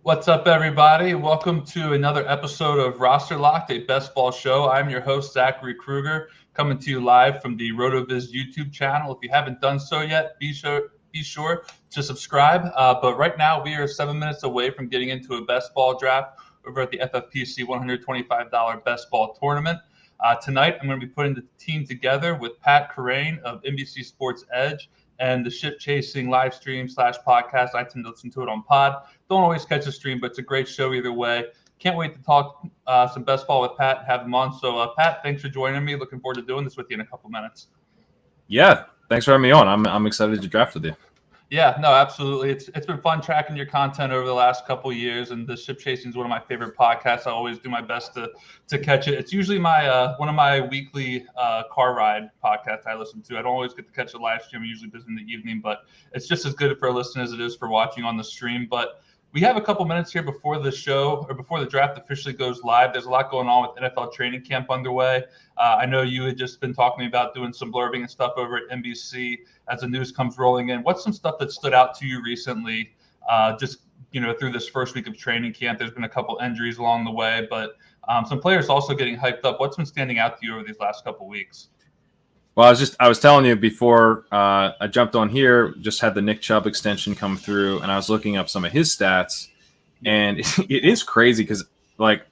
What's up, everybody? Welcome to another episode of Roster Locked, a best ball show. I'm your host, Zachary Kruger, coming to you live from the RotoViz YouTube channel. If you haven't done so yet, be sure to subscribe. But right now, we are 7 minutes away from getting into a best ball draft over at the FFPC $125 Best Ball Tournament. Tonight, I'm going to be putting the team together with Pat Kerrane of NBC Sports Edge and the ship chasing live stream / podcast. I tend to listen to it on pod. Don't always catch a stream, but it's a great show either way. Can't wait to talk some best ball with Pat, have him on. So Pat, thanks for joining me. Looking forward to doing this with you in a couple minutes. Yeah, thanks for having me on. I'm excited to draft with you. Yeah, no, absolutely. It's been fun tracking your content over the last couple of years, and the ship chasing is one of my favorite podcasts. I always do my best to catch it. It's usually my one of my weekly car ride podcasts I listen to. I don't always get to catch a live stream. I'm usually busy in the evening, but it's just as good for a listen as it is for watching on the stream. But we have a couple minutes here before the show or before the draft officially goes live. There's a lot going on with NFL training camp underway. I know you had just been talking about doing some blurbing and stuff over at NBC as the news comes rolling in. What's some stuff that stood out to you recently, through this first week of training camp? There's been a couple injuries along the way, but some players also getting hyped up. What's been standing out to you over these last couple weeks? Well, I was telling you before I jumped on here, just had the Nick Chubb extension come through, and I was looking up some of his stats, and it is crazy because, like,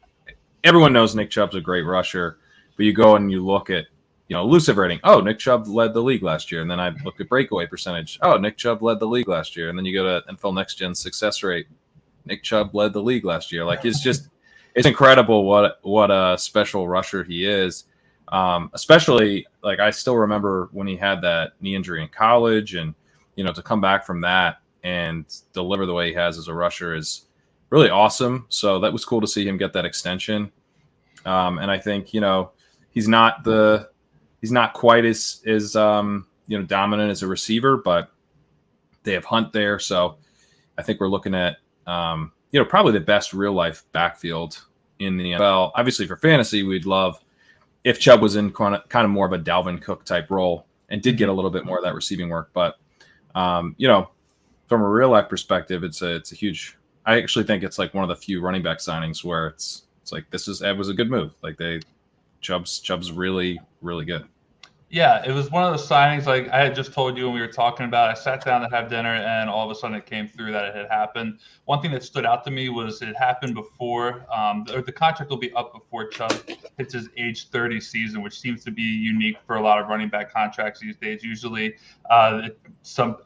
everyone knows Nick Chubb's a great rusher, but you go and you look at, elusive rating. Oh, Nick Chubb led the league last year. And then I look at breakaway percentage. Oh, Nick Chubb led the league last year. And then you go to NFL Next Gen success rate. Nick Chubb led the league last year. Like, it's incredible what a special rusher he is. Especially, like, I still remember when he had that knee injury in college, and, to come back from that and deliver the way he has as a rusher is really awesome. So that was cool to see him get that extension. And I think, he's not quite as dominant as a receiver, but they have Hunt there. So I think we're looking at, probably the best real life backfield in the NFL. Obviously for fantasy, we'd love if Chubb was in kind of more of a Dalvin Cook type role and did get a little bit more of that receiving work. But, from a real life perspective, it's a huge, I actually think it's like one of the few running back signings where it's like, it was a good move. Like Chubb's really, really good. Yeah, it was one of those signings, like I had just told you when we were talking about. I sat down to have dinner, and all of a sudden it came through that it had happened. One thing that stood out to me was it happened before, the contract will be up before Chubb hits his age 30 season, which seems to be unique for a lot of running back contracts these days. Usually a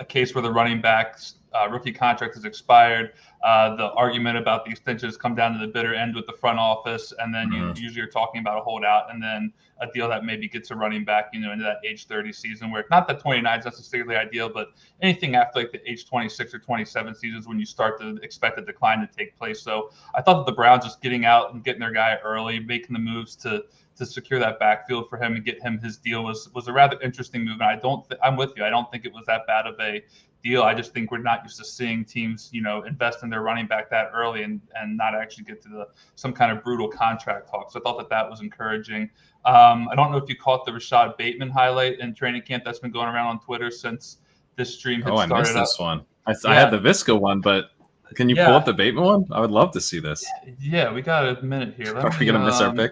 case where the running back's rookie contract has expired. The argument about the extensions come down to the bitter end with the front office, and then you usually are talking about a holdout and then a deal that maybe gets a running back, into that age 30 season, where not that 29 is necessarily ideal, but anything after like the age 26 or 27 seasons when you start to expect a decline to take place. So I thought that the Browns just getting out and getting their guy early, making the moves to secure that backfield for him and get him his deal was a rather interesting move. And I'm with you. I don't think it was that bad of a deal. I just think we're not used to seeing teams, invest in their running back that early and not actually get to some kind of brutal contract talk. So I thought that was encouraging. I don't know if you caught the Rashad Bateman highlight in training camp that's been going around on Twitter since this stream had started. I missed this one. I had the Visca one, but can you pull up the Bateman one? I would love to see this. Yeah, we got a minute here. Are we going to miss our pick?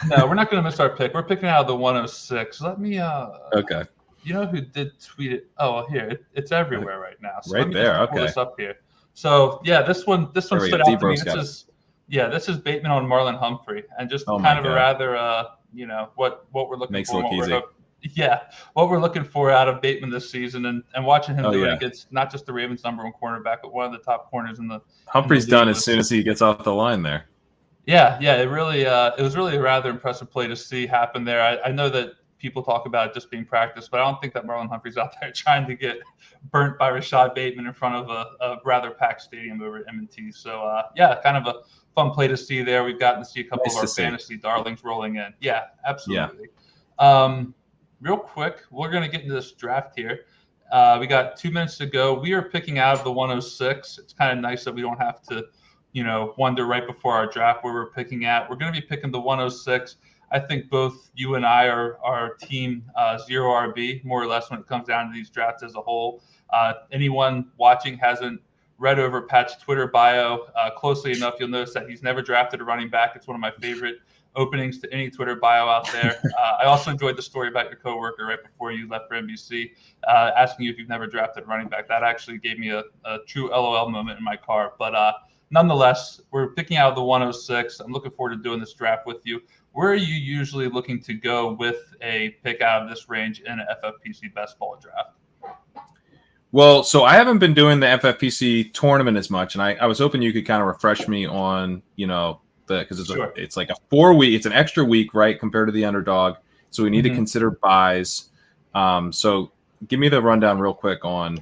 No, we're not going to miss our pick. We're picking out of the 106. Let me okay. You know who did tweet it? Oh, here it's everywhere right now. So right there. Pull this up here. So yeah, this one stood out to me. This is Bateman on Marlon Humphrey, and just kind of a rather what we're looking makes for. It look easy. What we're looking for out of Bateman this season, and watching him do it against not just the Ravens' number one cornerback, but one of the top corners in the. Humphrey's done as soon as he gets off the line there. Yeah, it was really a rather impressive play to see happen there. I know that people talk about it just being practice, but I don't think that Marlon Humphrey's out there trying to get burnt by Rashad Bateman in front of a rather packed stadium over at M&T. So, kind of a fun play to see there. We've gotten to see a couple of our fantasy darlings rolling in. Yeah, absolutely. Yeah. Real quick, we're going to get into this draft here. We got 2 minutes to go. We are picking out of the 106. It's kind of nice that we don't have to, wonder right before our draft where we're picking at. We're going to be picking the 106. I think both you and I are team 0 RB, more or less, when it comes down to these drafts as a whole. Anyone watching hasn't read over Pat's Twitter bio closely enough, you'll notice that he's never drafted a running back. It's one of my favorite openings to any Twitter bio out there. I also enjoyed the story about your coworker right before you left for NBC, asking you if you've never drafted a running back. That actually gave me a true LOL moment in my car. But nonetheless, we're picking out the 106. I'm looking forward to doing this draft with you. Where are you usually looking to go with a pick out of this range in an FFPC Best Ball draft? Well, so I haven't been doing the FFPC tournament as much, and I was hoping you could kind of refresh me on, because it's like a 4-week, it's an extra week, right, compared to the underdog. So we need to consider buys. So give me the rundown real quick on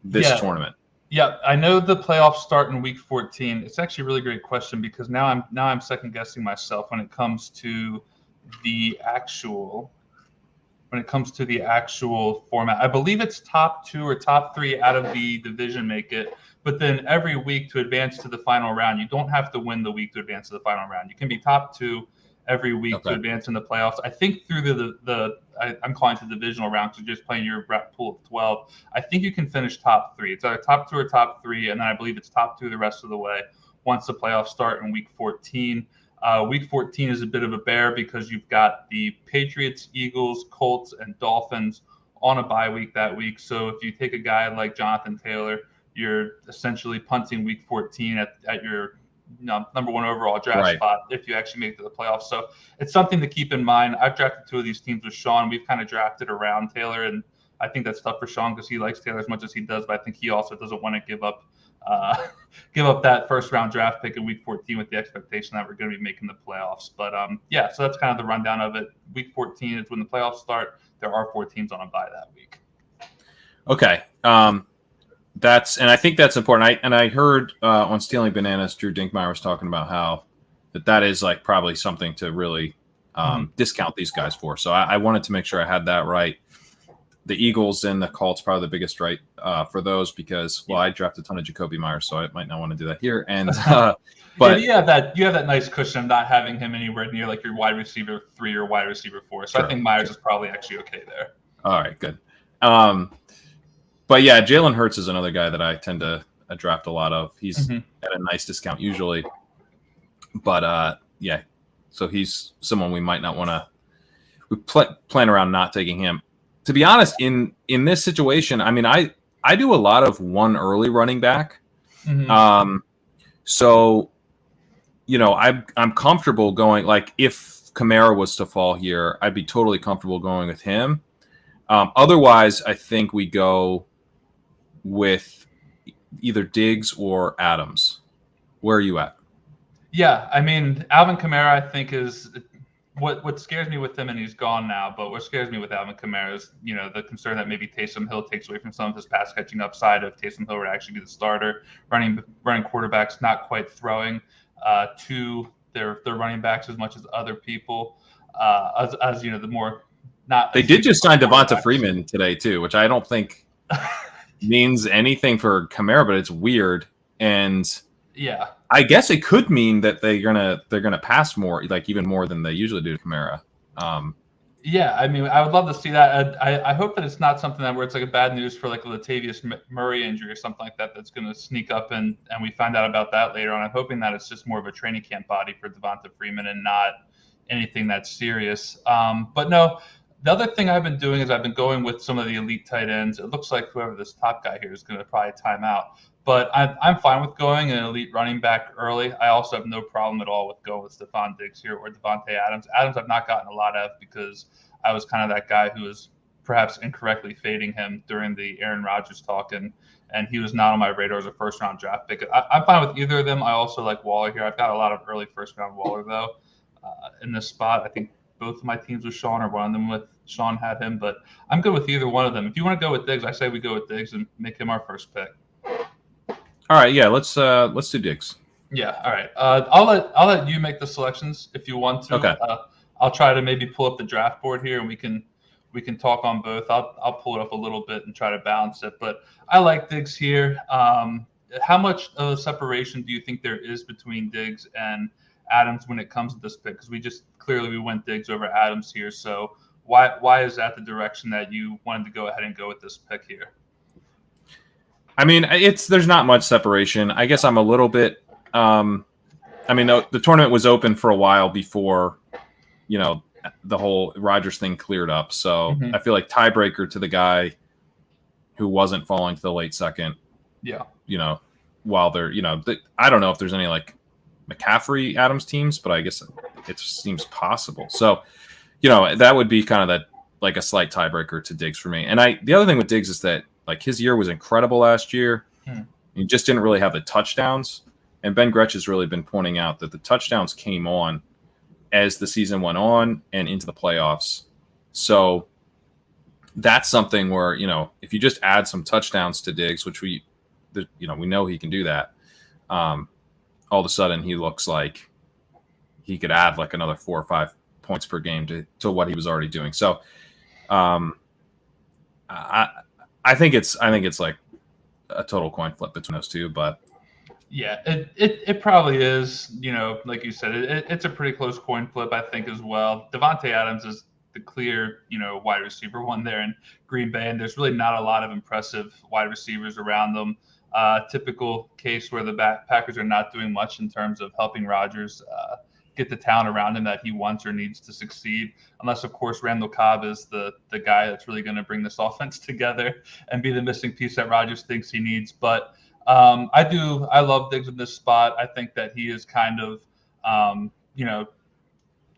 this tournament. Yeah, I know the playoffs start in week 14. It's actually a really great question because now I'm second guessing myself when it comes to the actual format. I believe it's top 2 or top 3 out of the division make it. But then every week to advance to the final round, you don't have to win the week to advance to the final round. You can be top 2 every week to advance in the playoffs. I think through I'm calling it the divisional round because you're just playing your pool of 12. I think you can finish top 3. It's either top 2 or top 3, and then I believe it's top 2 the rest of the way once the playoffs start in week 14. Week 14 is a bit of a bear because you've got the Patriots, Eagles, Colts, and Dolphins on a bye week that week. So if you take a guy like Jonathan Taylor, you're essentially punting week 14 at your number 1 overall draft spot if you actually make it to the playoffs. So it's something to keep in mind. I've drafted 2 of these teams with Sean. We've kind of drafted around Taylor, and I think that's tough for Sean because he likes Taylor as much as he does, but I think he also doesn't want to give up that first round draft pick in week 14 with the expectation that we're going to be making the playoffs. But so that's kind of the rundown of it. Week 14 is when the playoffs start. There are 4 teams on a bye that week. Okay. And I think that's important. I heard on Stealing Bananas, Drew Dinkmeyer was talking about how that is like probably something to really discount these guys for. So I wanted to make sure I had that right. The Eagles and the Colts probably the biggest right for those because I drafted a ton of Jacoby Myers, so I might not want to do that here. And but you have that nice cushion of not having him anywhere near like your wide receiver 3 or wide receiver 4. So I think Myers is probably actually okay there. All right, good. But yeah, Jalen Hurts is another guy that I tend to draft a lot of. He's at a nice discount usually, but so he's someone we might not want to. We plan around not taking him. To be honest, in this situation, I mean, I do a lot of 1 early running back. So, I'm comfortable going, like, if Kamara was to fall here, I'd be totally comfortable going with him. Otherwise, I think we go with either Diggs or Adams. Where are you at? Yeah, I mean, Alvin Kamara, I think, is what scares me with him, and he's gone now, but what scares me with Alvin Kamara is, the concern that maybe Taysom Hill takes away from some of his pass catching upside if Taysom Hill were to actually be the starter. Running quarterbacks not quite throwing to their running backs as much as other people. The more not. They did just sign Devonta Freeman today too, which I don't think means anything for Kamara, but it's weird. And yeah, I guess it could mean that they're gonna pass more, like even more than they usually do to Kamara. Yeah, I mean, I would love to see that. I hope that it's not something where it's like a bad news for like a Latavius Murray injury or something like that that's going to sneak up and we find out about that later on. I'm hoping that it's just more of a training camp body for Devonta Freeman and not anything that's serious. But no, the other thing I've been doing is I've been going with some of the elite tight ends. It looks like whoever this top guy here is going to probably time out. But I'm fine with going an elite running back early. I also have no problem at all with going with Stephon Diggs here or Devontae Adams. Adams I've not gotten a lot of because I was kind of that guy who was perhaps incorrectly fading him during the Aaron Rodgers talk, and he was not on my radar as a first-round draft pick. I'm fine with either of them. I also like Waller here. I've got a lot of early first-round Waller, though, in this spot. I think both of my teams with Sean or one of them with Sean had him, but I'm good with either one of them. If you want to go with Diggs, I say we go with Diggs and make him our first pick. All right, yeah, let's do Diggs. Yeah, all right. I'll let you make the selections if you want to. Okay. I'll try to maybe pull up the draft board here, and we can talk on both. I'll pull it up a little bit and try to balance it. But I like Diggs here. How much of a separation do you think there is between Diggs and Adams when it comes to this pick? Because we went Diggs over Adams here. So why is that the direction that you wanted to go ahead and go with this pick here? I mean, there's not much separation. I guess I'm a little bit. I mean, the tournament was open for a while before, the whole Rogers thing cleared up. So I feel like tiebreaker to the guy who wasn't falling to the late second. Yeah. While they're, I don't know if there's any like McCaffrey Adams teams, but I guess it seems possible. So, that would be kind of that like a slight tiebreaker to Diggs for me. And the other thing with Diggs is that like his year was incredible last year. He just didn't really have the touchdowns. And Ben Gretsch has really been pointing out that the touchdowns came on as the season went on and into the playoffs. So that's something where, if you just add some touchdowns to Diggs, which we know he can do that, all of a sudden he looks like he could add like another 4 or 5 points per game to what he was already doing. So I think it's like a total coin flip between those two, but yeah, it probably is. Like you said, it's a pretty close coin flip, I think, as well. Devontae Adams is the clear, wide receiver one there in Green Bay, and there's really not a lot of impressive wide receivers around them. Typical case where the Packers are not doing much in terms of helping Rodgers get the talent around him that he wants or needs to succeed, unless, of course, Randall Cobb is the guy that's really going to bring this offense together and be the missing piece that Rodgers thinks he needs. But I love Diggs in this spot. I think that he is kind of,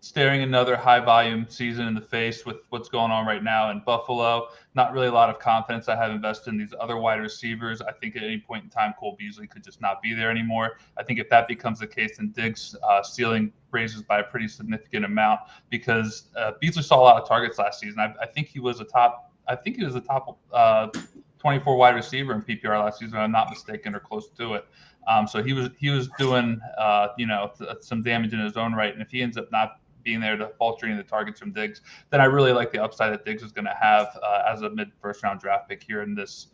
staring another high volume season in the face with what's going on right now in Buffalo. Not really a lot of confidence I have invested in these other wide receivers. I think at any point in time, Cole Beasley could just not be there anymore. I think if that becomes the case, then Diggs' ceiling raises by a pretty significant amount because Beasley saw a lot of targets last season. I think he was a top 24 wide receiver in PPR last season, if I'm not mistaken, or close to it. So he was doing some damage in his own right, and if he ends up not being there to faltering the targets from Diggs, then I really like the upside that Diggs is going to have as a mid-first round draft pick here in this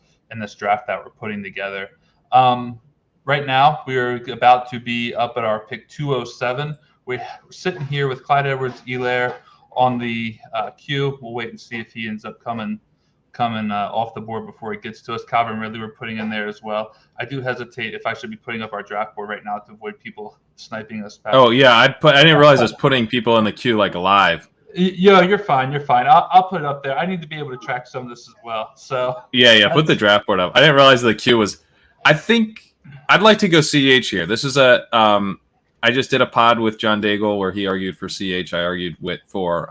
draft that we're putting together. Right now, we're about to be up at our pick 207. We're sitting here with Clyde Edwards-Helaire on the queue. We'll wait and see if he ends up coming off the board before it gets to us. Calvin Ridley we're putting in there as well. I do hesitate if I should be putting up our draft board right now to avoid people sniping us. Oh yeah, I didn't realize I was putting people in the queue like live. Yeah, you're fine. I'll put it up there. I need to be able to track some of this as well. So yeah, put the draft board up. I didn't realize the queue was. I think I'd like to go CH here. This is I just did a pod with John Daigle where he argued for CH. I argued for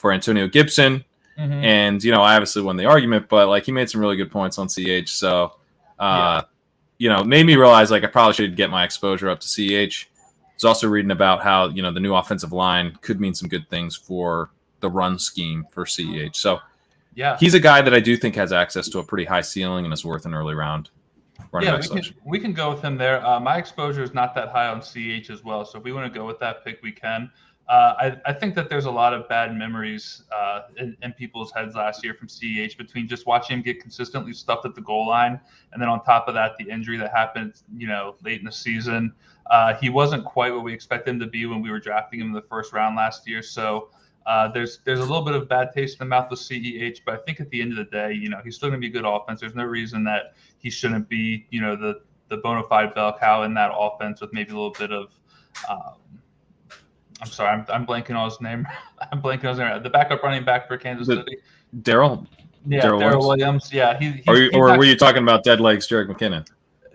Antonio Gibson. Mm-hmm. And, I obviously won the argument, but like he made some really good points on CH. So, made me realize like I probably should get my exposure up to CH. I was also reading about how, the new offensive line could mean some good things for the run scheme for CH. So, he's a guy that I do think has access to a pretty high ceiling and is worth an early round. We can go with him there. My exposure is not that high on CH as well. So if we want to go with that pick, we can. I think that there's a lot of bad memories in people's heads last year from CEH between just watching him get consistently stuffed at the goal line. And then on top of that, the injury that happened, late in the season. He wasn't quite what we expected him to be when we were drafting him in the first round last year. So there's a little bit of bad taste in the mouth with CEH, but I think at the end of the day, he's still going to be a good offense. There's no reason that he shouldn't be, the bona fide bell cow in that offense with maybe a little bit of I'm sorry, I'm blanking on his name. The backup running back for Kansas City. Darrell? Yeah, Darrell Williams. Yeah. Were you talking about dead legs, Jerick McKinnon?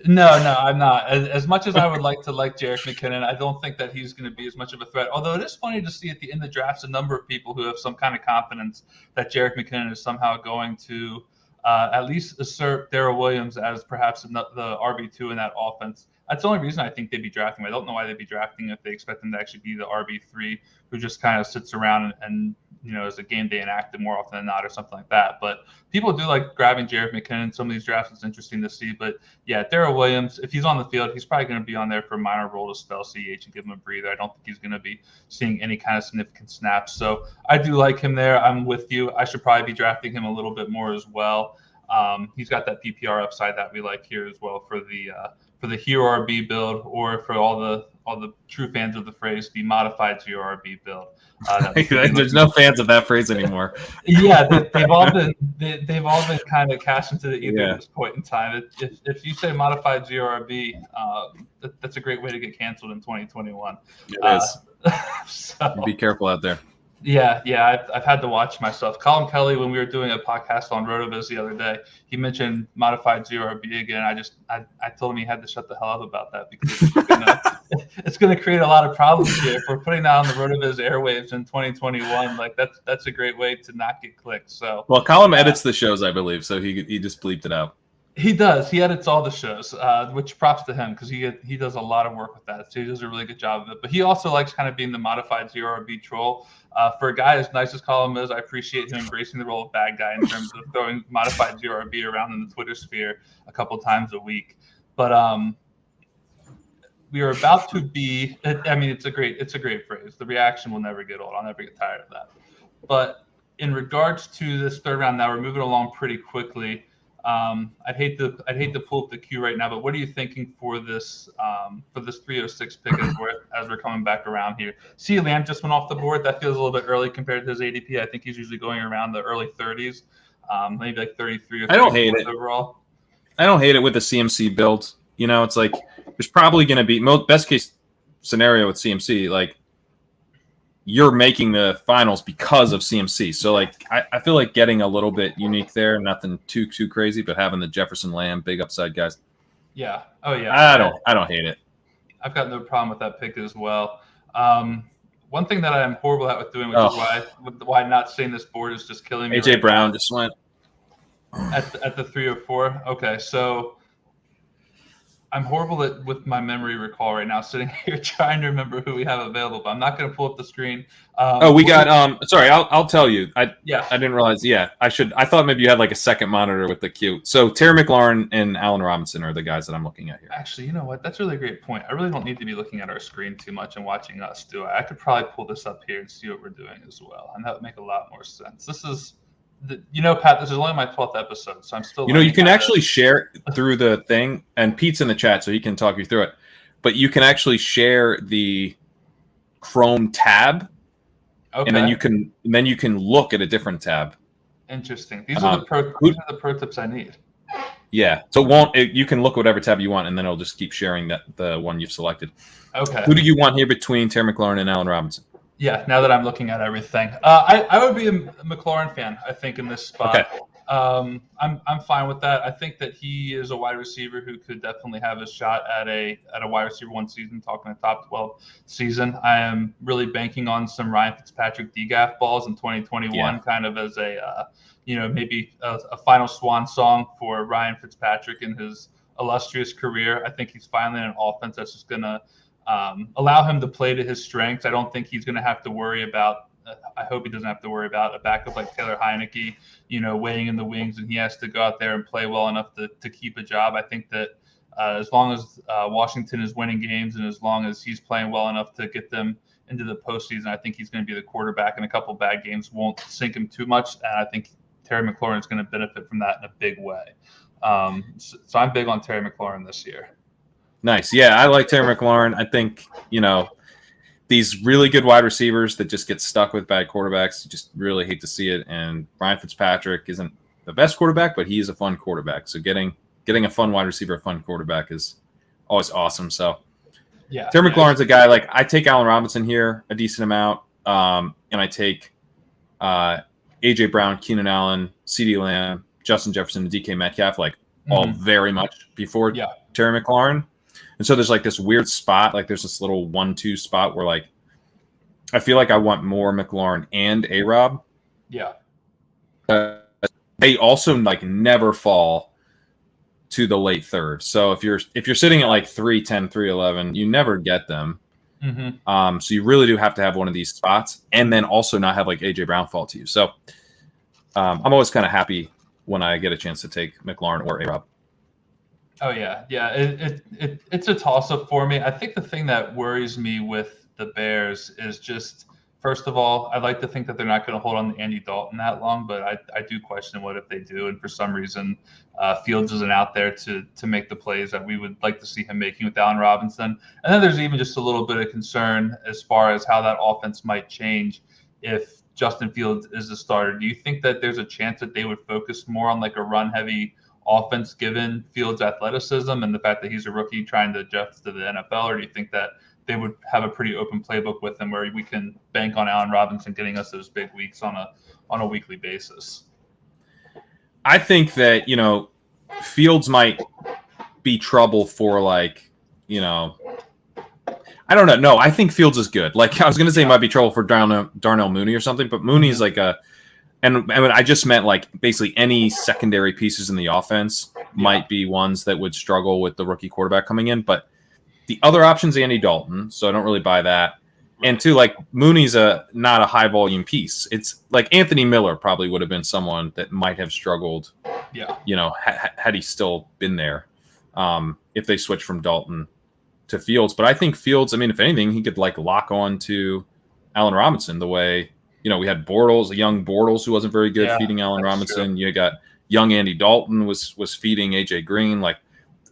No, I'm not. As much as I would like to like Jerick McKinnon, I don't think that he's going to be as much of a threat. Although it is funny to see at the end of the drafts a number of people who have some kind of confidence that Jerick McKinnon is somehow going to at least assert Darrell Williams as perhaps the RB2 in that offense. That's the only reason I think they'd be drafting him. I don't know why they'd be drafting him if they expect him to actually be the RB3 who just kind of sits around and is a game day inactive more often than not or something like that. But people do like grabbing Jerick McKinnon. Some of these drafts is interesting to see. But yeah, Darrell Williams, if he's on the field, he's probably going to be on there for a minor role to spell CH and give him a breather. I don't think he's going to be seeing any kind of significant snaps. So I do like him there. I'm with you. I should probably be drafting him a little bit more as well. He's got that PPR upside that we like here as well for for the Hero RB build, or for all the true fans of the phrase, the modified Zero RB build. There's no fans of that phrase anymore. Yeah, they've all been kind of cast into the ether Yeah. at this point in time. If you say modified GRB, that's a great way to get canceled in 2021. It is. So, be careful out there. Yeah, I've had to watch myself. Colin Kelly, when we were doing a podcast on RotoViz the other day, he mentioned modified GRB again. I told him he had to shut the hell up about that, because it's going to create a lot of problems here. If we're putting that on the RotoViz airwaves in 2021, like that's a great way to not get clicked. So, well, Colin edits the shows, I believe, so he just bleeped it out. He does. He edits all the shows, which props to him, because he does a lot of work with that. So he does a really good job of it. But he also likes kind of being the modified ZRB troll. For a guy as nice as Colin is, I appreciate him embracing the role of bad guy in terms of throwing modified ZRB around in the Twitter sphere a couple times a week. But we are about to be. I mean, it's a great phrase. The reaction will never get old. I'll never get tired of that. But in regards to this third round, now we're moving along pretty quickly. I'd hate to pull up the queue right now, but what are you thinking for this 306 pick as we're coming back around here? See, Lamb just went off the board. That feels a little bit early compared to his ADP. I think he's usually going around the early 30s, maybe like 33 or 34 I don't hate it overall. I don't hate it with the CMC build. You know, it's like there's probably going to be best case scenario with CMC, like you're making the finals because of CMC. So like I feel like getting a little bit unique there, nothing too crazy, but having the Jefferson Lamb big upside guys. Yeah. Oh yeah. I don't hate it. I've got no problem with that pick as well. One thing that I'm horrible at with doing, which is why not seeing this board is just killing me. AJ Brown just went at the 304. Okay, so I'm horrible with my memory recall right now, sitting here trying to remember who we have available, but I'm not going to pull up the screen. We got sorry, I'll tell you. I didn't realize. Yeah, I thought maybe you had like a second monitor with the queue. So Terry McLaurin and Allen Robinson are the guys that I'm looking at here. Actually, you know what? That's a really great point. I really don't need to be looking at our screen too much and watching us do it. I could probably pull this up here and see what we're doing as well, and that would make a lot more sense. This is Pat, this is only my 12th episode, so I'm still. You can actually share through the thing, and Pete's in the chat, so he can talk you through it. But you can actually share the Chrome tab, and then you can look at a different tab. Interesting. These are the pro tips I need. Yeah. So you can look whatever tab you want, and then it'll just keep sharing the one you've selected. Okay. Who do you want here between Terry McLaurin and Allen Robinson? Yeah, now that I'm looking at everything, I would be a McLaurin fan. I think in this spot, okay. I'm fine with that. I think that he is a wide receiver who could definitely have a shot at a wide receiver one season. Talking a top 12 season, I am really banking on some Ryan Fitzpatrick DGAF balls in 2021, kind of as a maybe a final swan song for Ryan Fitzpatrick in his illustrious career. I think he's finally in an offense that's just gonna allow him to play to his strengths. I don't think he's going to have to worry about. I hope he doesn't have to worry about a backup like Taylor Heineke, waiting in the wings, and he has to go out there and play well enough to keep a job. I think that as long as Washington is winning games and as long as he's playing well enough to get them into the postseason, I think he's going to be the quarterback, and a couple bad games won't sink him too much. And I think Terry McLaurin is going to benefit from that in a big way. So I'm big on Terry McLaurin this year. Nice. Yeah, I like Terry McLaurin. I think, these really good wide receivers that just get stuck with bad quarterbacks, you just really hate to see it. And Ryan Fitzpatrick isn't the best quarterback, but he is a fun quarterback. So getting a fun wide receiver, a fun quarterback is always awesome. So yeah, Terry McLaurin's a guy, like I take Allen Robinson here a decent amount. And I take AJ Brown, Keenan Allen, CeeDee Lamb, Justin Jefferson, and DK Metcalf, all very much before Terry McLaurin. And so there's this weird spot, there's this little 1-2 spot where I feel like I want more McLaurin and A-Rob. Yeah. They also never fall to the late third. So if you're sitting at 310, 311, you never get them. Mm-hmm. So you really do have to have one of these spots and then also not have AJ Brown fall to you. So I'm always kind of happy when I get a chance to take McLaurin or A-Rob. Oh yeah. It's a toss-up for me. I think the thing that worries me with the Bears is just First of all, I'd like to think that they're not going to hold on to Andy Dalton that long, but I do question what if they do. And for some reason, Fields isn't out there to make the plays that we would like to see him making with Allen Robinson. And then there's even just a little bit of concern as far as how that offense might change if Justin Fields is the starter. Do you think that there's a chance that they would focus more on like a run-heavy offense given Fields' athleticism and the fact that he's a rookie trying to adjust to the NFL, or do you think that they would have a pretty open playbook with him where we can bank on Allen Robinson getting us those big weeks on a weekly basis? I think that, Fields might be trouble for I don't know. No, I think Fields is good. Like I was going to say, he might be trouble for Darnell Mooney or something, but Mooney's and I just meant like basically any secondary pieces in the offense might be ones that would struggle with the rookie quarterback coming in. But the other option's Andy Dalton, so I don't really buy that. And two, like Mooney's not a high volume piece. It's like Anthony Miller probably would have been someone that might have struggled. Yeah. Had he still been there, if they switched from Dalton to Fields. But I think Fields, if anything, he could like lock on to Allen Robinson the way, we had Bortles, a young Bortles who wasn't very good feeding Allen Robinson. True. You got young Andy Dalton was feeding AJ Green. Like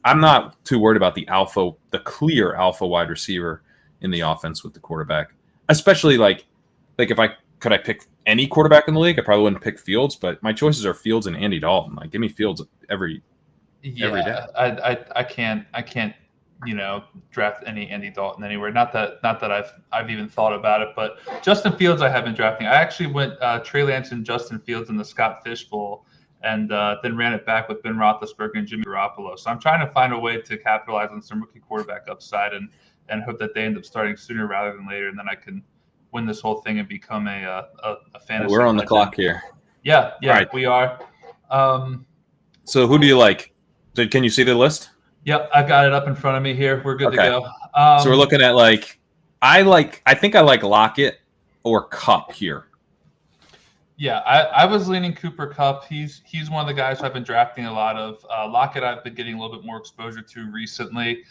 I'm not too worried about the clear alpha wide receiver in the offense with the quarterback, especially like if I pick any quarterback in the league, I probably wouldn't pick Fields, but my choices are Fields and Andy Dalton. Like give me Fields every day. I can't draft any Andy Dalton anywhere. Not that I've even thought about it, but Justin Fields I have been drafting. I actually went Trey Lance and Justin Fields in the Scott Fish Bowl, and then ran it back with Ben Roethlisberger and Jimmy Garoppolo. So I'm trying to find a way to capitalize on some rookie quarterback upside and hope that they end up starting sooner rather than later, and then I can win this whole thing and become a fantasy. We're on the clock here. Yeah, right. We are. So who do you like? Can you see the list? Yep, I've got it up in front of me here. We're good to go. So we're looking at I think I like Lockett or Kupp here. Yeah, I was leaning Cooper Kupp. He's one of the guys I've been drafting a lot of. Lockett I've been getting a little bit more exposure to recently,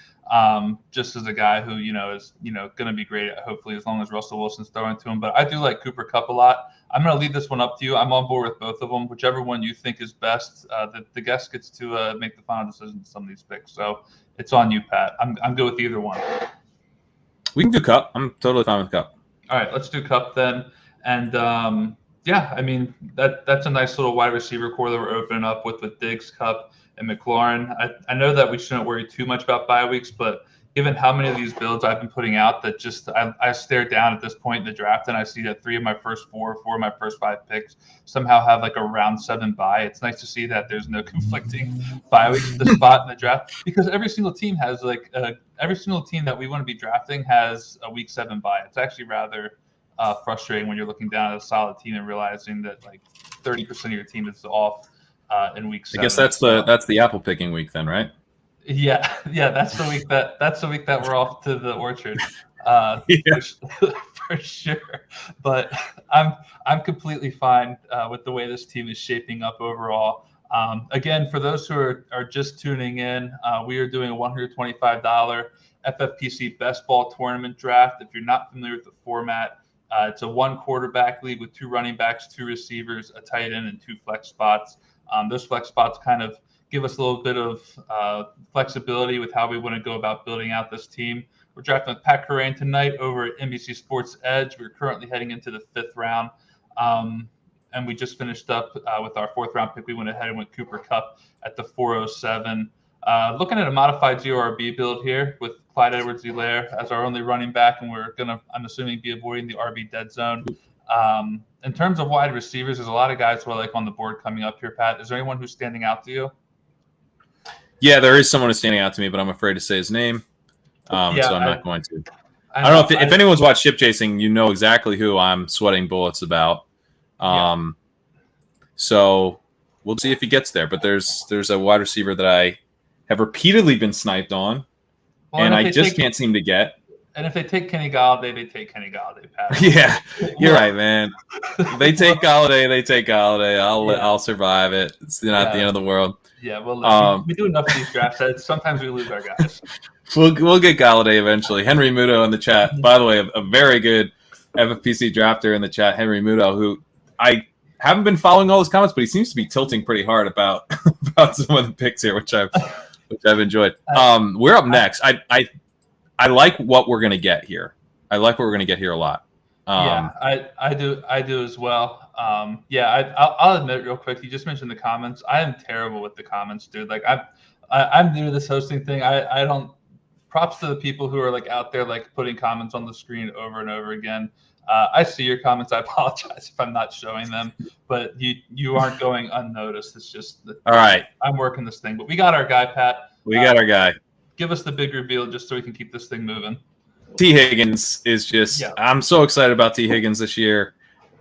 just as a guy who is going to be great hopefully as long as Russell Wilson's throwing to him. But I do like Cooper Kupp a lot. I'm going to leave this one up to you. I'm on board with both of them. Whichever one you think is best, the guest gets to make the final decision to some of these picks. So it's on you, Pat. I'm good with either one. We can do Kupp. I'm totally fine with Kupp. All right, let's do Kupp then. And that's a nice little wide receiver core that we're opening up with Diggs, Kupp, and McLaurin. I know that we shouldn't worry too much about bye weeks, but given how many of these builds I've been putting out, that just I stare down at this point in the draft and I see that 3 of my first 4 of my first 5 picks somehow have like a round 7 bye. It's nice to see that there's no conflicting bye weeks at the spot in the draft, because every single team has every single team that we want to be drafting has a week 7 bye. It's actually rather frustrating when you're looking down at a solid team and realizing that like 30% of your team is off in week 7. I guess that's the apple picking week then, right? Yeah, that's the week that we're off to the orchard, for sure. But I'm completely fine with the way this team is shaping up overall. Again, for those who are just tuning in, we are doing a $125 FFPC Best Ball Tournament draft. If you're not familiar with the format, it's a 1 quarterback league with 2 running backs, 2 receivers, a tight end, and 2 flex spots. Those flex spots kind of give us a little bit of flexibility with how we want to go about building out this team. We're drafting with Pat Kerrane tonight over at NBC Sports Edge. We're currently heading into the 5th round. And we just finished up with our 4th round pick. We went ahead and went Cooper Kupp at the 407. Looking at a modified ZRB build here with Clyde Edwards-Helaire as our only running back, and we're going to, I'm assuming, be avoiding the RB dead zone. In terms of wide receivers, there's a lot of guys who are like on the board coming up here, Pat. Is there anyone who's standing out to you? Yeah, there is someone who's standing out to me, but I'm afraid to say his name, so I'm not going to. I don't know if anyone's watched Ship Chasing, you know exactly who I'm sweating bullets about. So we'll see if he gets there. But there's a wide receiver that I have repeatedly been sniped on, and I just can't seem to get. And if they take Kenny Galladay, they take Kenny Galladay, Pat. Yeah, you're right, man. They take Galladay. I'll survive it. It's not the end of the world. Yeah, well, we do enough of these drafts that sometimes we lose our guys. We'll get Galladay eventually. Henry Muto in the chat. By the way, a very good FFPC drafter in the chat, Henry Muto, who I haven't been following all his comments, but he seems to be tilting pretty hard about some of the picks here, which I've enjoyed. We're up next. I like what we're gonna get here. I like what we're gonna get here a lot. I do as well. I'll admit real quick. You just mentioned the comments. I am terrible with the comments, dude. Like I'm new to this hosting thing. I don't. Props to the people who are like out there like putting comments on the screen over and over again. I see your comments. I apologize if I'm not showing them, but you aren't going unnoticed. It's just all right. I'm working this thing, but we got our guy, Pat. We got our guy. Give us the big reveal just so we can keep this thing moving. T. Higgins is just I'm so excited about T. Higgins this year.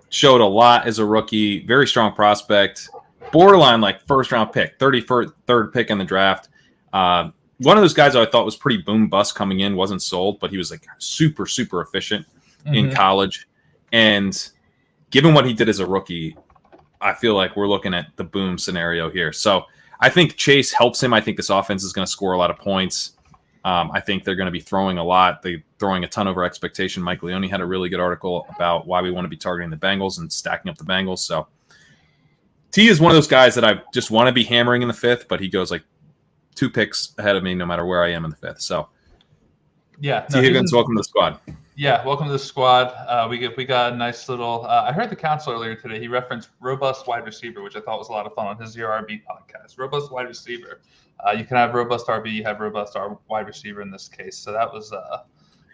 Showed a lot as a rookie. Very strong prospect. Borderline like first-round pick, 33rd pick in the draft. One of those guys I thought was pretty boom bust coming in, wasn't sold, but he was like super, super efficient in college. And given what he did as a rookie, I feel like we're looking at the boom scenario here. So I think Chase helps him. I think this offense is going to score a lot of points. I think they're going to be throwing a lot. They're throwing a ton over expectation. Mike Leone had a really good article about why we want to be targeting the Bengals and stacking up the Bengals. So T is one of those guys that I just want to be hammering in the fifth, but he goes like 2 picks ahead of me no matter where I am in the fifth. So T. Higgins, welcome to the squad. Yeah, welcome to the squad. We got a nice little. I heard the counsel earlier today. He referenced robust wide receiver, which I thought was a lot of fun on his Zero RB podcast. Robust wide receiver. You can have robust RB. You have robust wide receiver in this case. So that was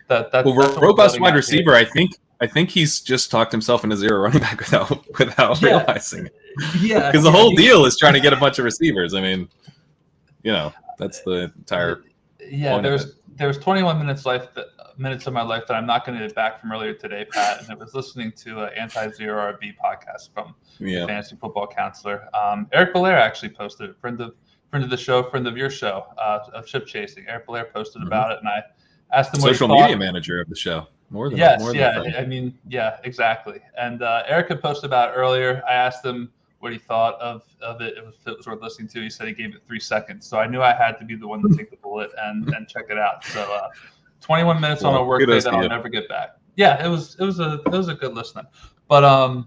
that's robust wide receiver. Here. I think he's just talked himself into zero running back without realizing it. Yeah, because the whole deal is trying to get a bunch of receivers. I mean, that's the entire. Yeah, there's 21 minutes of my life that I'm not going to get back from earlier today, Pat, and it was listening to an anti-zero RB podcast from Fantasy Football Counselor. Eric Belair actually posted it, friend of the show, friend of your show, of Ship Chasing. Eric Belair posted about it, and I asked him social media manager of the show. Exactly. And Eric had posted about it earlier. I asked him what he thought of it. It was worth listening to. He said he gave it 3 seconds. So I knew I had to be the one to take the bullet and check it out. So 21 minutes on a work day that I'll never get back. Yeah, it was a good listening. But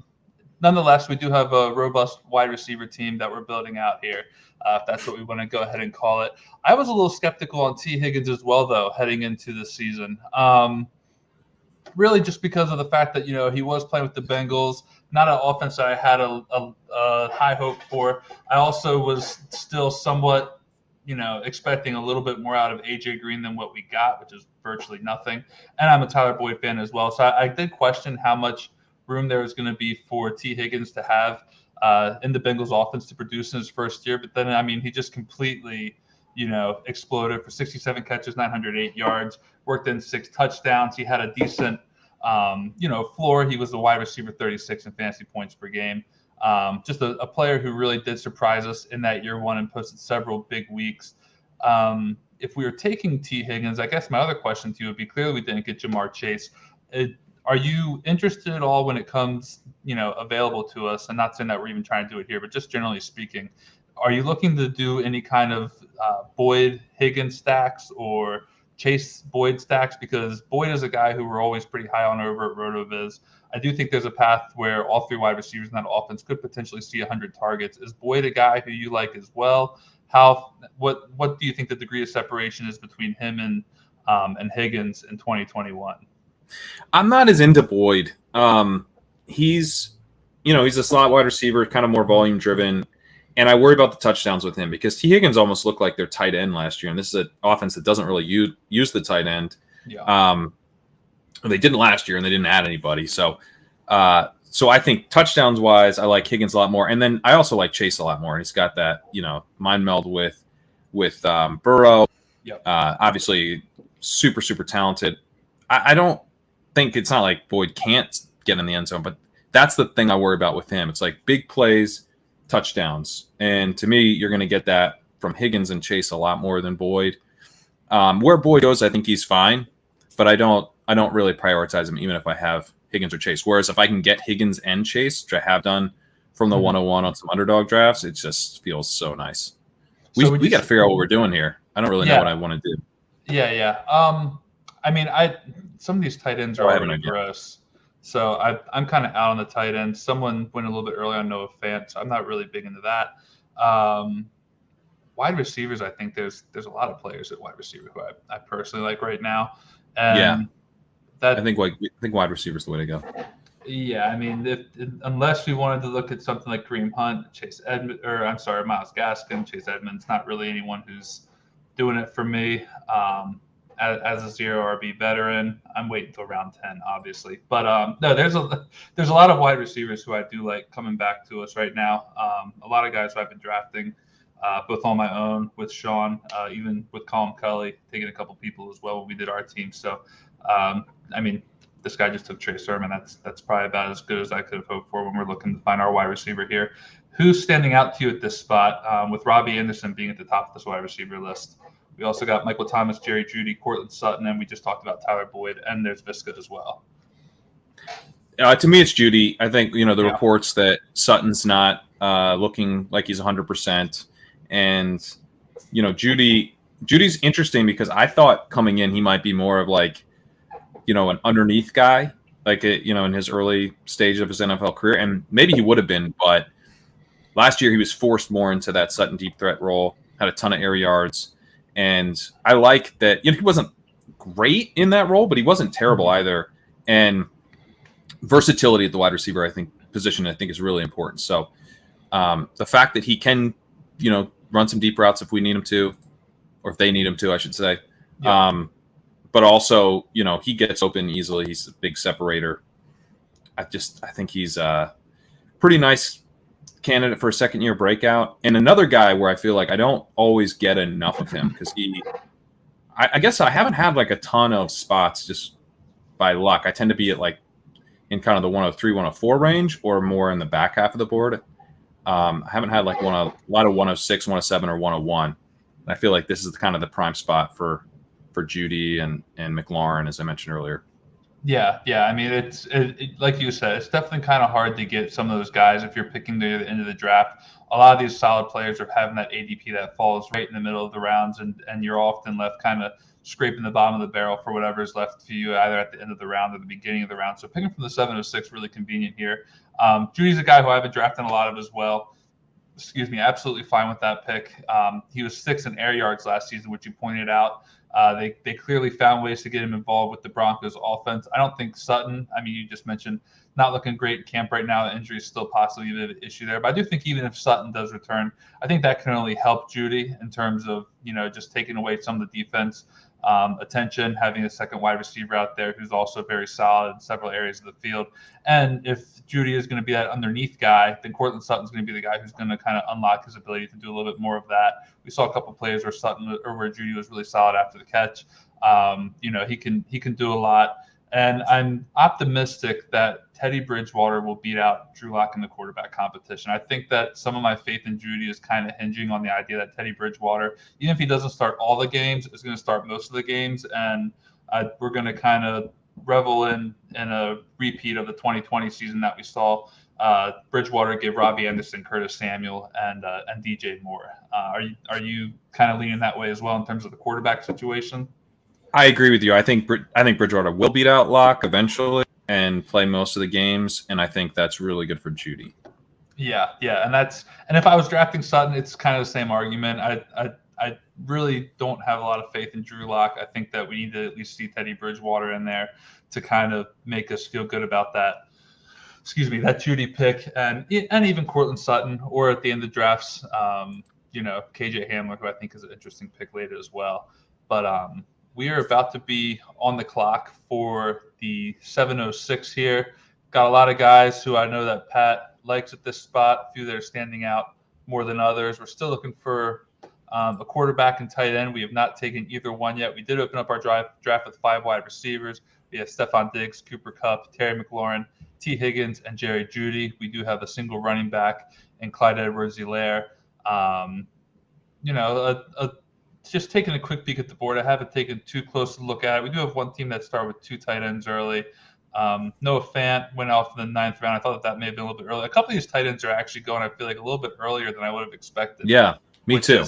nonetheless, we do have a robust wide receiver team that we're building out here. If that's what we want to go ahead and call it. I was a little skeptical on T. Higgins as well, though, heading into the season. Really just because of the fact that, he was playing with the Bengals, not an offense that I had a high hope for. I also was still somewhat, expecting a little bit more out of A.J. Green than what we got, which is virtually nothing. And I'm a Tyler Boyd fan as well. So I did question how much room there was going to be for T. Higgins to have in the Bengals offense to produce in his first year. But then, he just completely, exploded for 67 catches, 908 yards, worked in 6 touchdowns. He had a decent, floor. He was the wide receiver 36 in fantasy points per game. Just a player who really did surprise us in that year one and posted several big weeks. If we were taking T. Higgins, I guess my other question to you would be, clearly we didn't get Jamar Chase. Are you interested at all when it comes, available to us? I'm not saying that we're even trying to do it here, but just generally speaking, are you looking to do any kind of Boyd Higgins stacks or Chase Boyd stacks? Because Boyd is a guy who we're always pretty high on over at RotoViz. I do think there's a path where all 3 wide receivers in that offense could potentially see 100 targets. Is Boyd a guy who you like as well? What do you think the degree of separation is between him and Higgins in 2021? I'm not as into Boyd. He's a slot wide receiver, kind of more volume driven. And I worry about the touchdowns with him because T. Higgins almost looked like their tight end last year. And this is an offense that doesn't really use the tight end. Yeah. They didn't last year and they didn't add anybody. So I think touchdowns wise, I like Higgins a lot more. And then I also like Chase a lot more. And he's got that, mind meld with Burrow. Yep. Obviously super, super talented. I don't think it's not like Boyd can't get in the end zone, but that's the thing I worry about with him. It's like big plays, touchdowns. And to me, you're going to get that from Higgins and Chase a lot more than Boyd. Where Boyd goes, I think he's fine, but I don't really prioritize him even if I have Higgins or Chase. Whereas if I can get Higgins and Chase, which I have done from the 101 on some underdog drafts, it just feels so nice. We got to figure out what we're doing here. I don't really know what I want to do. Yeah. Some of these tight ends are already gross. So I'm kind of out on the tight end. Someone went a little bit early on Noah Fant, so I'm not really big into that. Wide receivers, I think there's a lot of players at wide receiver who I personally like right now. And I think wide receiver is the way to go. Yeah, I mean, unless we wanted to look at something like Kareem Hunt, Myles Gaskin, Chase Edmonds, not really anyone who's doing it for me. As a zero RB veteran, I'm waiting until round 10, obviously. But no, there's a lot of wide receivers who I do like coming back to us right now. A lot of guys who I've been drafting, both on my own with Sean, even with Colin Cully, taking a couple people as well when we did our team. So, I mean, this guy just took Trey Sermon. That's probably about as good as I could have hoped for when we're looking to find our wide receiver here. Who's standing out to you at this spot, with Robbie Anderson being at the top of this wide receiver list? We also got Michael Thomas, Jerry Jeudy, Cortland Sutton, and we just talked about Tyler Boyd, and there's Visca as well. To me, it's Jeudy. I think, the reports that Sutton's not looking like he's 100%. And, Judy's interesting because I thought coming in he might be more of like, an underneath guy, like, in his early stage of his NFL career. And maybe he would have been, but last year he was forced more into that Sutton deep threat role, had a ton of air yards. And I like that, he wasn't great in that role, but he wasn't terrible either. And versatility at the wide receiver, position is really important. So the fact that he can, run some deep routes if we need him to, or if they need him to, I should say. Yeah. But also, he gets open easily. He's a big separator. I think he's a pretty nice candidate for a second-year breakout. And another guy where I feel like I don't always get enough of him because I guess I haven't had like a ton of spots just by luck. I tend to be at like in kind of the 103, 104 range or more in the back half of the board. I haven't had like a lot of 106, 107, or 101. And I feel like this is kind of the prime spot for Jeudy and McLaurin, as I mentioned earlier. Yeah. I mean, it's like you said, it's definitely kind of hard to get some of those guys if you're picking near the end of the draft. A lot of these solid players are having that ADP that falls right in the middle of the rounds, and you're often left kind of scraping the bottom of the barrel for whatever is left for you, either at the end of the round or the beginning of the round. So picking from the 706 really convenient here. Judy's a guy who I've been drafting a lot of as well. Absolutely fine with that pick. He was 6th in air yards last season, which you pointed out. They clearly found ways to get him involved with the Broncos offense. I don't think Sutton, you just mentioned not looking great in camp right now. The injury is still possibly a bit of an issue there. But I do think even if Sutton does return, I think that can only help Jeudy in terms of, just taking away some of the defense attention, having a second wide receiver out there who's also very solid in several areas of the field. And if Jeudy is going to be that underneath guy, then Cortland Sutton's going to be the guy who's going to kind of unlock his ability to do a little bit more of that. We saw a couple of plays where Jeudy was really solid after the catch. He can do a lot. And I'm optimistic that Teddy Bridgewater will beat out Drew Lock in the quarterback competition. I think that some of my faith in Jeudy is kind of hinging on the idea that Teddy Bridgewater, even if he doesn't start all the games, is going to start most of the games. And we're going to kind of revel in a repeat of the 2020 season that we saw. Bridgewater give Robbie Anderson, Curtis Samuel, and DJ Moore. Are you kind of leaning that way as well in terms of the quarterback situation? I agree with you. I think Bridgewater will beat out Locke eventually and play most of the games, and I think that's really good for Jeudy. Yeah, and if I was drafting Sutton, it's kind of the same argument. I really don't have a lot of faith in Drew Lock. I think that we need to at least see Teddy Bridgewater in there to kind of make us feel good about that. That Jeudy pick, and even Cortland Sutton, or at the end of drafts, KJ Hamler, who I think is an interesting pick later as well. But we are about to be on the clock for the 706 here. Got a lot of guys who I know that Pat likes at this spot, a few that are standing out more than others. We're still looking for a quarterback and tight end. We have not taken either one yet. We did open up our draft with 5 wide receivers. We have Stephon Diggs, Cooper Kupp, Terry McLaurin, T. Higgins, and Jerry Jeudy. We do have a single running back in Clyde Edwards-Helaire. Just taking a quick peek at the board, I haven't taken too close a look at it. We do have one team that started with 2 tight ends early. Noah Fant went off in the 9th round. I thought that may have been a little bit early. A couple of these tight ends are actually going, I feel like, a little bit earlier than I would have expected. Yeah, me too.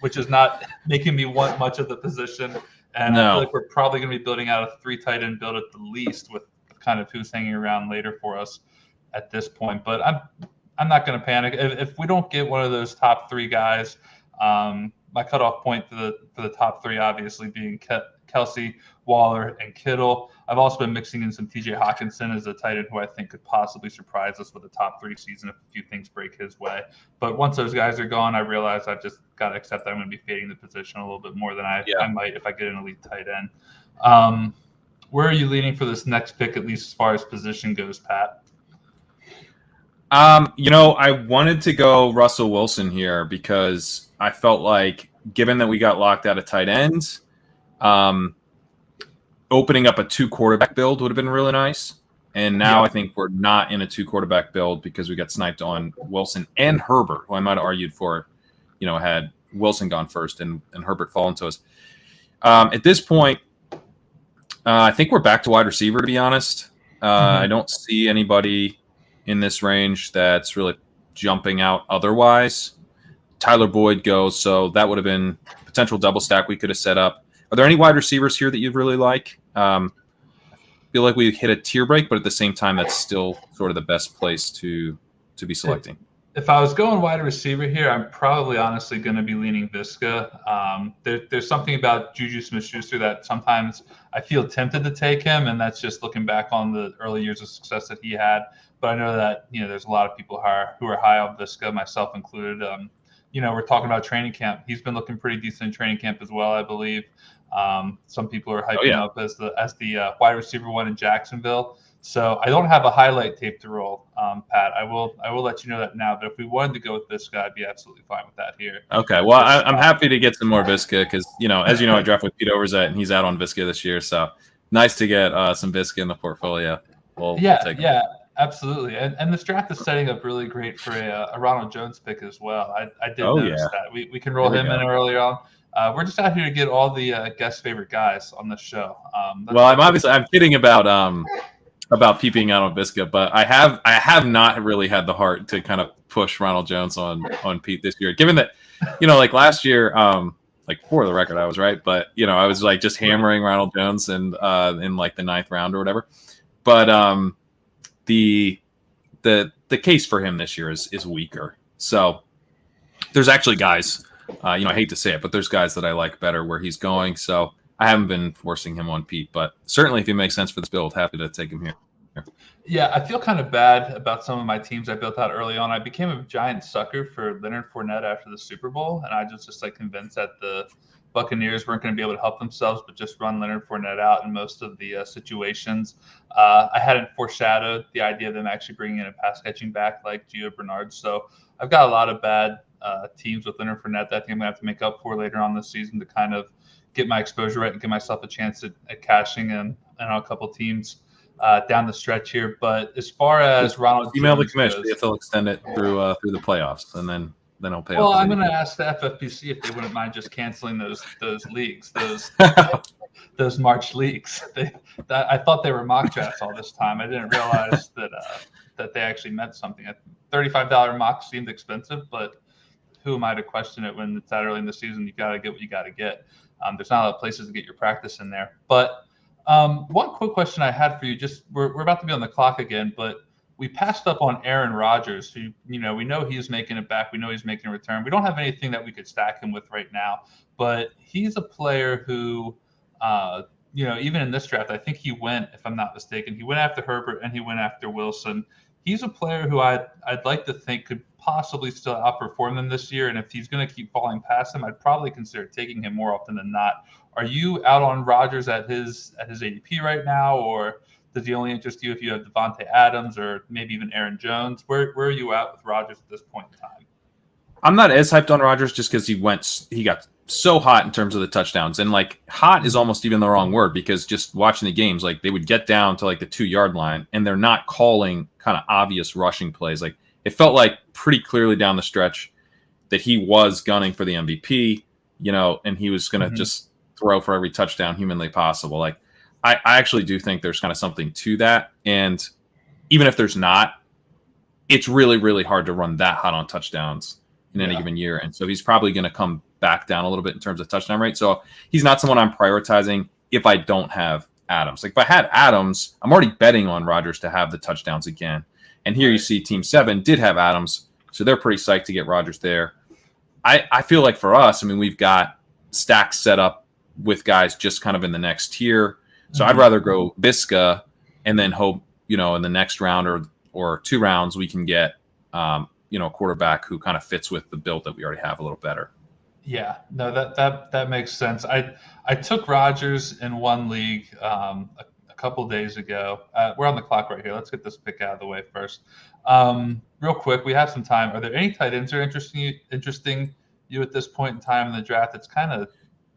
Which is not making me want much of the position. And I feel like we're probably going to be building out a 3 tight end build at the least with kind of who's hanging around later for us at this point. But I'm not going to panic if we don't get one of those top three guys. My cutoff point for the top three obviously being Kelsey, Waller, and Kittle. I've also been mixing in some TJ Hawkinson as a tight end who I think could possibly surprise us with a top three season if a few things break his way. But once those guys are gone, I realize I've just got to accept that I'm going to be fading the position a little bit more than I might if I get an elite tight end. Where are you leaning for this next pick, at least as far as position goes, Pat? I wanted to go Russell Wilson here because I felt like, given that we got locked out of tight ends, opening up a 2-quarterback build would have been really nice. And now I think we're not in a 2-quarterback build because we got sniped on Wilson and Herbert, who I might have argued for, had Wilson gone first and Herbert fallen to us. At this point, I think we're back to wide receiver, to be honest. I don't see anybody in this range that's really jumping out otherwise. Tyler Boyd goes, so that would have been a potential double stack we could have set up. Are there any wide receivers here that you'd really like? I feel like we hit a tier break, but at the same time, that's still sort of the best place to be selecting. If I was going wide receiver here, I'm probably honestly going to be leaning Visca. There's something about Juju Smith-Schuster that sometimes I feel tempted to take him, and that's just looking back on the early years of success that he had. But I know that there's a lot of people who are high on Visca, myself included. We're talking about training camp. He's been looking pretty decent in training camp as well, I believe. Some people are hyping up as the wide receiver one in Jacksonville. So I don't have a highlight tape to roll, Pat. I will let you know that now. But if we wanted to go with Visca, I'd be absolutely fine with that here. Okay. Well, I'm happy to get some more Visca because as you know, I drafted with Pete Overzet and he's out on Visca this year. So nice to get some Visca in the portfolio. We'll take him. Absolutely. And this draft is setting up really great for a Ronald Jones pick as well. I did notice that. We can roll him in earlier on. We're just out here to get all the guest favorite guys on the show. I'm kidding about peeping out on Visca, but I have not really had the heart to kind of push Ronald Jones on Pete this year, given that, like last year, for the record, I was right, but I was like just hammering Ronald Jones and in like the 9th round or whatever. But the case for him this year is weaker. So there's actually guys, I hate to say it, but there's guys that I like better where he's going. So I haven't been forcing him on Pete, but certainly if he makes sense for this build, happy to take him here. Yeah, I feel kind of bad about some of my teams I built out early on. I became a giant sucker for Leonard Fournette after the Super Bowl, and I just like convinced that the Buccaneers weren't going to be able to help themselves, but just run Leonard Fournette out in most of the situations. I hadn't foreshadowed the idea of them actually bringing in a pass catching back like Gio Bernard. So I've got a lot of bad teams with Leonard Fournette that I think I'm going to have to make up for later on this season to kind of get my exposure right and give myself a chance at cashing in a couple teams down the stretch here. But as far as Ronald email Jones the commission if they'll extend it through the playoffs, and then I'll pay. Well, I'm going to ask the FFPC if they wouldn't mind just canceling those leagues, those March leagues. I thought they were mock drafts all this time. I didn't realize that they actually meant something. $35 mock seemed expensive, but who am I to question it when it's that early in the season? You got to get what you got to get. There's not a lot of places to get your practice in there. But one quick question I had for you, just we're about to be on the clock again, but we passed up on Aaron Rodgers, who, we know he's making it back. We know he's making a return. We don't have anything that we could stack him with right now, but he's a player who, even in this draft, I think he went, if I'm not mistaken, he went after Herbert and he went after Wilson. He's a player who I'd like to think could possibly still outperform them this year. And if he's going to keep falling past him, I'd probably consider taking him more often than not. Are you out on Rodgers at his ADP right now, or does he only interest you if you have Devontae Adams or maybe even Aaron Jones? Where are you at with Rodgers at this point in time? I'm not as hyped on Rodgers just because he got so hot in terms of the touchdowns. And like hot is almost even the wrong word, because just watching the games, like they would get down to like the 2-yard line and they're not calling kind of obvious rushing plays. Like it felt like pretty clearly down the stretch that he was gunning for the MVP, and he was going to just throw for every touchdown humanly possible. Like I actually do think there's kind of something to that. And even if there's not, it's really, really hard to run that hot on touchdowns in any given year. And so he's probably going to come back down a little bit in terms of touchdown rate. So he's not someone I'm prioritizing if I don't have Adams. Like if I had Adams, I'm already betting on Rodgers to have the touchdowns again. And here you see Team 7 did have Adams, so they're pretty psyched to get Rodgers there. I feel like for us, I mean, we've got stacks set up with guys just kind of in the next tier. So I'd rather go Visca and then hope, in the next round or 2 rounds we can get, a quarterback who kind of fits with the build that we already have a little better. Yeah, no, that makes sense. I took Rodgers in one league a couple days ago. We're on the clock right here. Let's get this pick out of the way first. Real quick, we have some time. Are there any tight ends that are interesting you at this point in time in the draft? It's kind of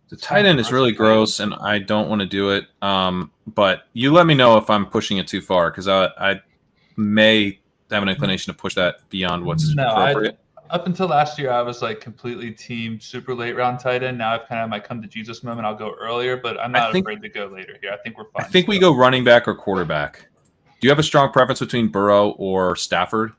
the tight end is really gross, and I don't want to do it. But you let me know if I'm pushing it too far, because I may have an inclination to push that beyond what's appropriate. Up until last year, I was like completely team super late round tight end. Now I've kind of my come to Jesus moment. I'll go earlier, but I'm not afraid to go later here. I think we're fine. I think we go running back or quarterback. Do you have a strong preference between Burrow or Stafford?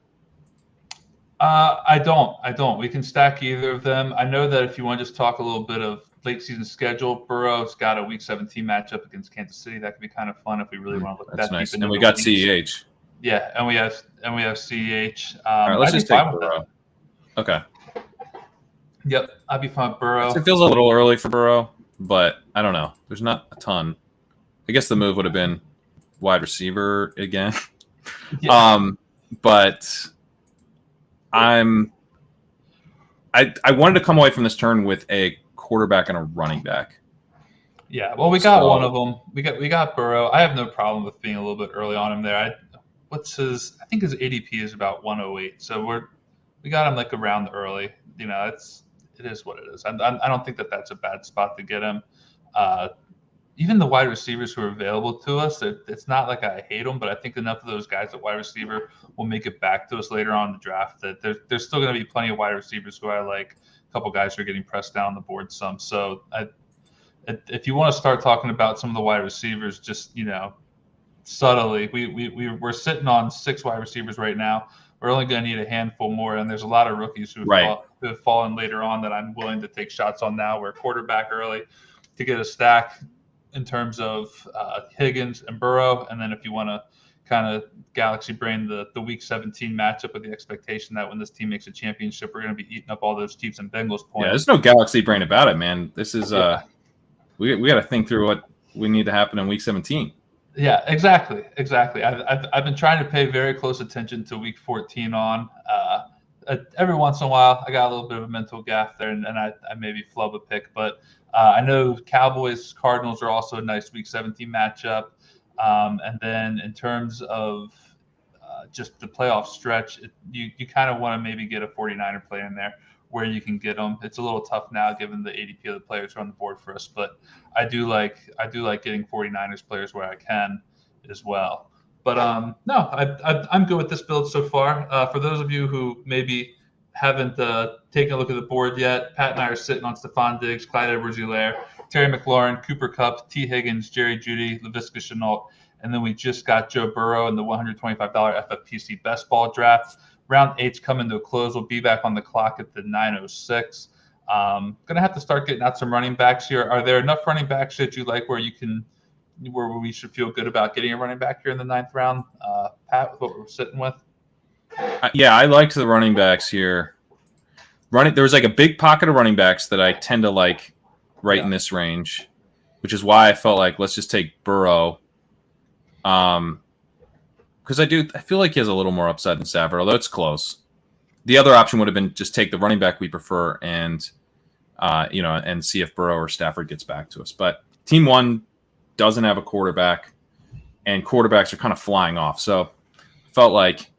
I don't. We can stack either of them. I know that if you want to just talk a little bit of late season schedule, Burrow's got a Week 17 matchup against Kansas City. That could be kind of fun if we really want to look That's that nice. deep. And we got CEH. Yeah, and we have CEH. All right, let's just take Burrow. Okay. Yep, I'd be fine with Burrow. It feels a little early for Burrow, but I don't know. There's not a ton. I guess the move would have been wide receiver again. Yeah. But I wanted to come away from this turn with a quarterback and a running back. Yeah, well, we got one of them. We got Burrow. I have no problem with being a little bit early on him there. I think his ADP is about 108. So we got him like around early. It is what it is. I don't think that's a bad spot to get him. Even the wide receivers who are available to us, it's not like I hate them, but I think enough of those guys at wide receiver will make it back to us later on in the draft that there's still going to be plenty of wide receivers who I like. A couple guys who are getting pressed down the board some. So if you want to start talking about some of the wide receivers, just subtly, we're sitting on 6 wide receivers right now. We're only going to need a handful more, and there's a lot of rookies who have fallen later on that I'm willing to take shots on now. We're quarterback early to get a stack in terms of Higgins and Burrow, and then if you want to kind of galaxy brain the Week 17 matchup with the expectation that when this team makes a championship, we're going to be eating up all those Chiefs and Bengals points. Yeah, there's no galaxy brain about it, man. This is we got to think through what we need to happen in Week 17. Yeah, exactly. I've been trying to pay very close attention to Week 14 on. Every once in a while, I got a little bit of a mental gaffe there, and I maybe flub a pick. But I know Cowboys, Cardinals are also a nice Week 17 matchup. And then in terms of just the playoff stretch, you kind of want to maybe get a 49er play in there where you can get them. It's a little tough now given the ADP of the players who are on the board for us, but I do like getting 49ers players where I can as well. But no, I'm good with this build so far. For those of you who maybe haven't taken a look at the board yet, Pat and I are sitting on Stephon Diggs, Clyde Edwards-Helaire, Terry McLaurin, Cooper Kupp, T. Higgins, Jerry Jeudy, Laviska Shenault, and then we just got Joe Burrow in the $125 FFPC Best Ball Draft. Round 8's coming to a close. We'll be back on the clock at the 9:06. Going to have to start getting out some running backs here. Are there enough running backs that you like where we should feel good about getting a running back here in the 9th round? Pat, with what we're sitting with? Yeah, I liked the running backs here. There was like a big pocket of running backs that I tend to like in this range, which is why I felt like let's just take Burrow. Because I feel like he has a little more upside than Stafford, although it's close. The other option would have been just take the running back we prefer and see if Burrow or Stafford gets back to us. But Team 1 doesn't have a quarterback, and quarterbacks are kind of flying off. So I felt like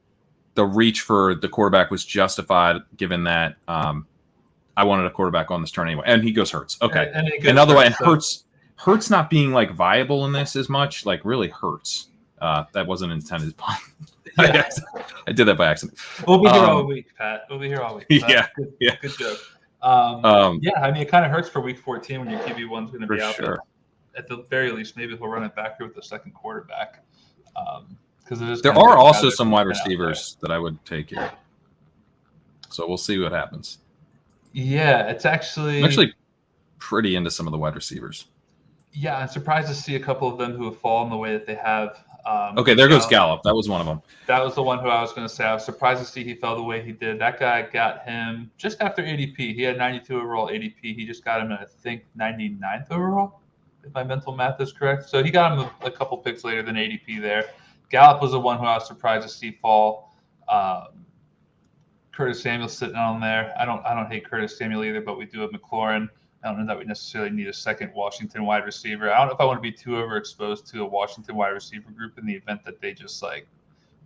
the reach for the quarterback was justified, given that I wanted a quarterback on this turn anyway. And he goes Hurts. Okay. Another way, and Hurts not being like viable in this as much, like really hurts. That wasn't intended. Yeah. I did that by accident. We'll be here all week, Pat. We'll be here all week. Good joke. I mean, it kind of hurts for Week 14 when your QB1's going to be out there. At the very least, maybe we'll run it back here with the second quarterback. Because there are also some wide receivers that I would take here. So we'll see what happens. Yeah, I'm actually pretty into some of the wide receivers. Yeah, I'm surprised to see a couple of them who have fallen the way that they have. Okay, there goes Gallup. That was one of them. That was the one who I was going to say. I was surprised to see he fell the way he did. That guy got him just after ADP. He had 92 overall ADP. He just got him at, I think, 99th overall, if my mental math is correct. So he got him a couple picks later than ADP there. Gallup was the one who I was surprised to see fall. Curtis Samuel sitting on there. I don't hate Curtis Samuel either, but we do have McLaurin. I don't know that we necessarily need a second Washington wide receiver. I don't know if I want to be too overexposed to a Washington wide receiver group in the event that they just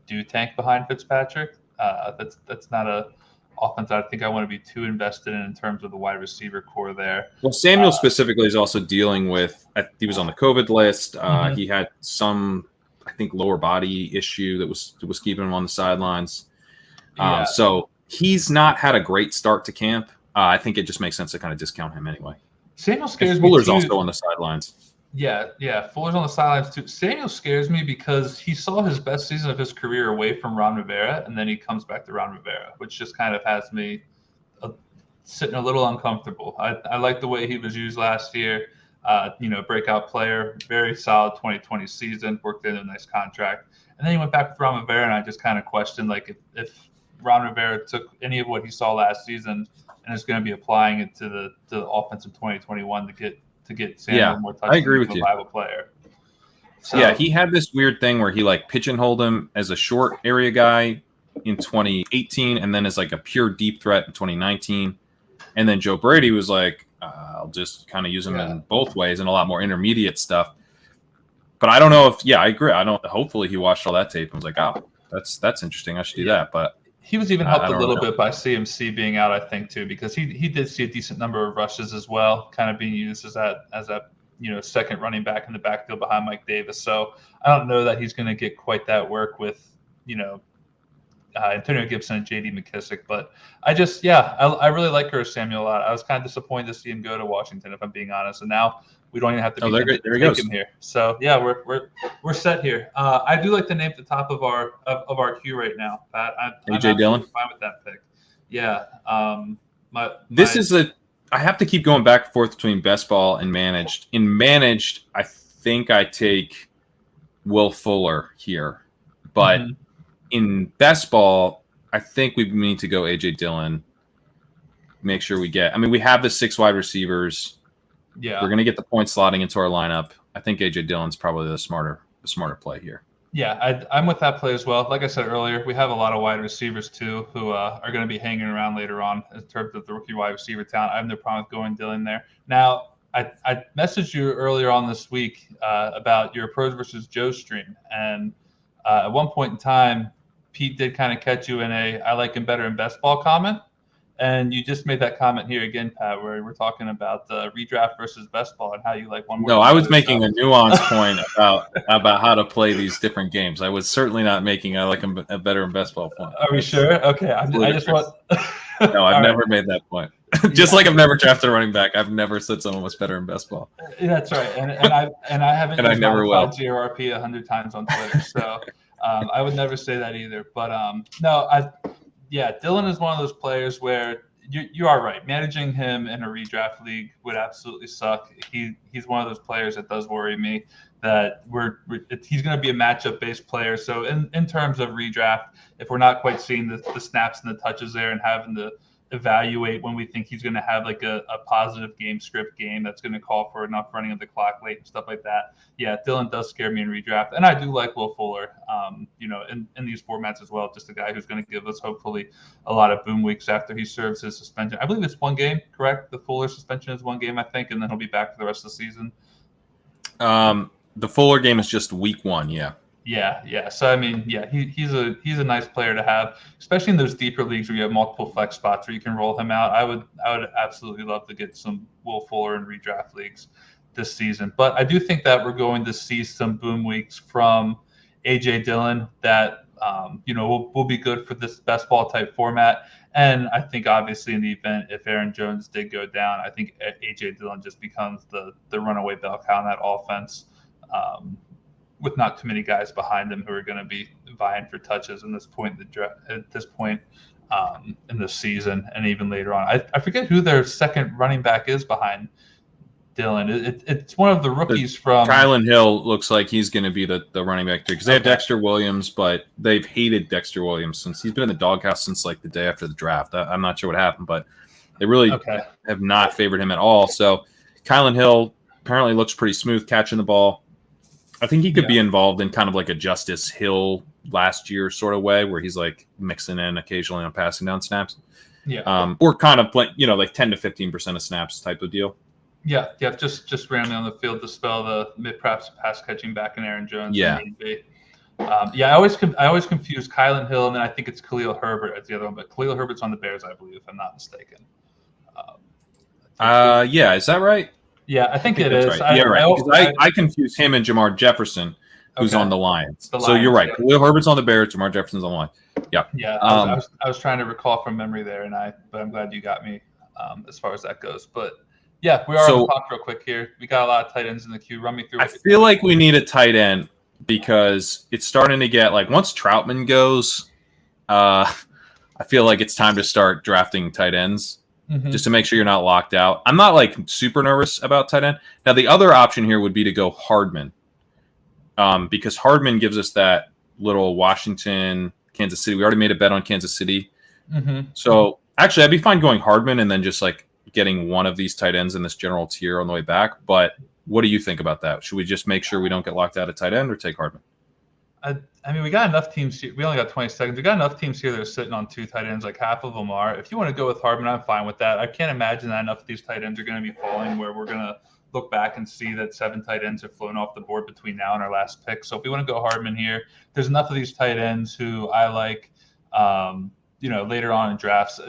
do tank behind Fitzpatrick. That's not a offense I think I want to be too invested in terms of the wide receiver core there. Well, Samuel specifically is also dealing with. He was on the COVID list. He had some, I think, lower body issue that was keeping him on the sidelines. So he's not had a great start to camp. I think it just makes sense to kind of discount him anyway. Samuel scares me. Fuller's also on the sidelines. Yeah. Fuller's on the sidelines too. Samuel scares me because he saw his best season of his career away from Ron Rivera, and then he comes back to Ron Rivera, which just kind of has me sitting a little uncomfortable. I like the way he was used last year. Breakout player, very solid 2020 season, worked in a nice contract. And then he went back with Ron Rivera, and I just kind of questioned if Ron Rivera took any of what he saw last season and is going to be applying it to the offense of 2021 to get Samuel more touches. I agree with you. Viable player. So, yeah, he had this weird thing where he pigeonholed him as a short area guy in 2018, and then as a pure deep threat in 2019. And then Joe Brady was I'll just kind of use him in both ways and a lot more intermediate stuff. But I don't know if I agree. Hopefully he watched all that tape and was oh, that's interesting. I should do that. But he was even helped a little bit by CMC being out, I think, too, because he did see a decent number of rushes as well, kind of being used as that second running back in the backfield behind Mike Davis. So I don't know that he's going to get quite that work with Antonio Gibson and J.D. McKissick, but I really like Curtis Samuel a lot. I was kind of disappointed to see him go to Washington, if I'm being honest, and now we don't even have to take him here. So we're set here. I do like the name at the top of our queue right now, Pat. AJ Dillon. Fine with that pick. Yeah. I have to keep going back and forth between best ball and managed. In managed, I think I take Will Fuller here, but in best ball, I think we need to go AJ Dillon. Make sure we have the 6 wide receivers. Yeah, we're going to get the point slotting into our lineup. I think AJ Dillon's probably the smarter play here. Yeah, I'm with that play as well. Like I said earlier, we have a lot of wide receivers too who are going to be hanging around later on in terms of the rookie wide receiver talent. I have no problem with going Dillon there. Now, I messaged you earlier on this week about your pros versus Joe stream, and at one point in time, Pete did kind of catch you in I like him better in best ball comment. And you just made that comment here again, Pat, where we're talking about the redraft versus best ball and how you like one more. No, I was making a nuanced point about how to play these different games. I was certainly not making I like him better in best ball point. Are we sure? Okay, I just want. No, I've never made that point. Just like I've never drafted a running back, I've never said someone was better in best ball. That's right, and I haven't. And I never will. GRP 100 times on Twitter, so I would never say that either. But no, Dillon is one of those players where you are right. Managing him in a redraft league would absolutely suck. He's one of those players that does worry me that he's going to be a matchup-based player. So in terms of redraft, if we're not quite seeing the snaps and the touches there and having to evaluate when we think he's going to have a positive game script game that's going to call for enough running of the clock late and stuff like that. Yeah, Dillon does scare me in redraft. And I do like Will Fuller, in these formats as well. Just a guy who's going to give us hopefully a lot of boom weeks after he serves his suspension. I believe it's 1 game, correct? The Fuller suspension is 1 game, I think, and then he'll be back for the rest of the season. The Fuller game is just week 1, yeah. Yeah. So he's a nice player to have, especially in those deeper leagues where you have multiple flex spots where you can roll him out. I would absolutely love to get some Will Fuller in redraft leagues this season. But I do think that we're going to see some boom weeks from AJ Dillon that will be good for this best ball type format. And I think obviously in the event if Aaron Jones did go down, I think AJ Dillon just becomes the runaway bell cow in that offense. With not too many guys behind them who are going to be vying for touches in this point in the season and even later on. I forget who their second running back is behind Dillon. It's one of the rookies from Kylan Hill looks like he's going to be the running back too, because they have Dexter Williams, but they've hated Dexter Williams since he's been in the doghouse since like the day after the draft. I'm not sure what happened, but they really have not favored him at all. So Kylan Hill apparently looks pretty smooth catching the ball. I think he could be involved in kind of like a Justice Hill last year sort of way, where he's like mixing in occasionally on passing down snaps. Yeah. Or kind of like 10 to 15% of snaps type of deal. Yeah. Just randomly on the field to spell the perhaps pass catching back in Aaron Jones. Yeah. I always confuse Kylan Hill, and then I think it's Khalil Herbert as the other one, but Khalil Herbert's on the Bears, I believe, if I'm not mistaken. Yeah, is that right? Yeah, I think it is. Right. Right. I confuse him and Jamar Jefferson, who's on the Lions. So you're right. Khalil Herbert's on the Bears, Jamar Jefferson's on the Lions. Yeah. Yeah. I was trying to recall from memory there, but I'm glad you got me as far as that goes. But yeah, we are on the clock real quick here. We got a lot of tight ends in the queue. Run me through. I feel like we need a tight end because it's starting to get like once Troutman goes, I feel like it's time to start drafting tight ends. Just to make sure you're not locked out. I'm not like super nervous about tight end. Now, the other option here would be to go Hardman, because Hardman gives us that little Washington, Kansas City. We already made a bet on Kansas City. So actually, I'd be fine going Hardman and then just like getting one of these tight ends in this general tier on the way back. But what do you think about that? Should we just make sure we don't get locked out at tight end or take Hardman? I mean, we got enough teams here. We only got 20 seconds. We got enough teams here that are sitting on 2 tight ends, like half of them are. If you want to go with Hardman, I'm fine with that. I can't imagine that enough of these tight ends are going to be falling where we're going to look back and see that 7 tight ends have flown off the board between now and our last pick. So if we want to go Hardman here, there's enough of these tight ends who I like, later on in drafts.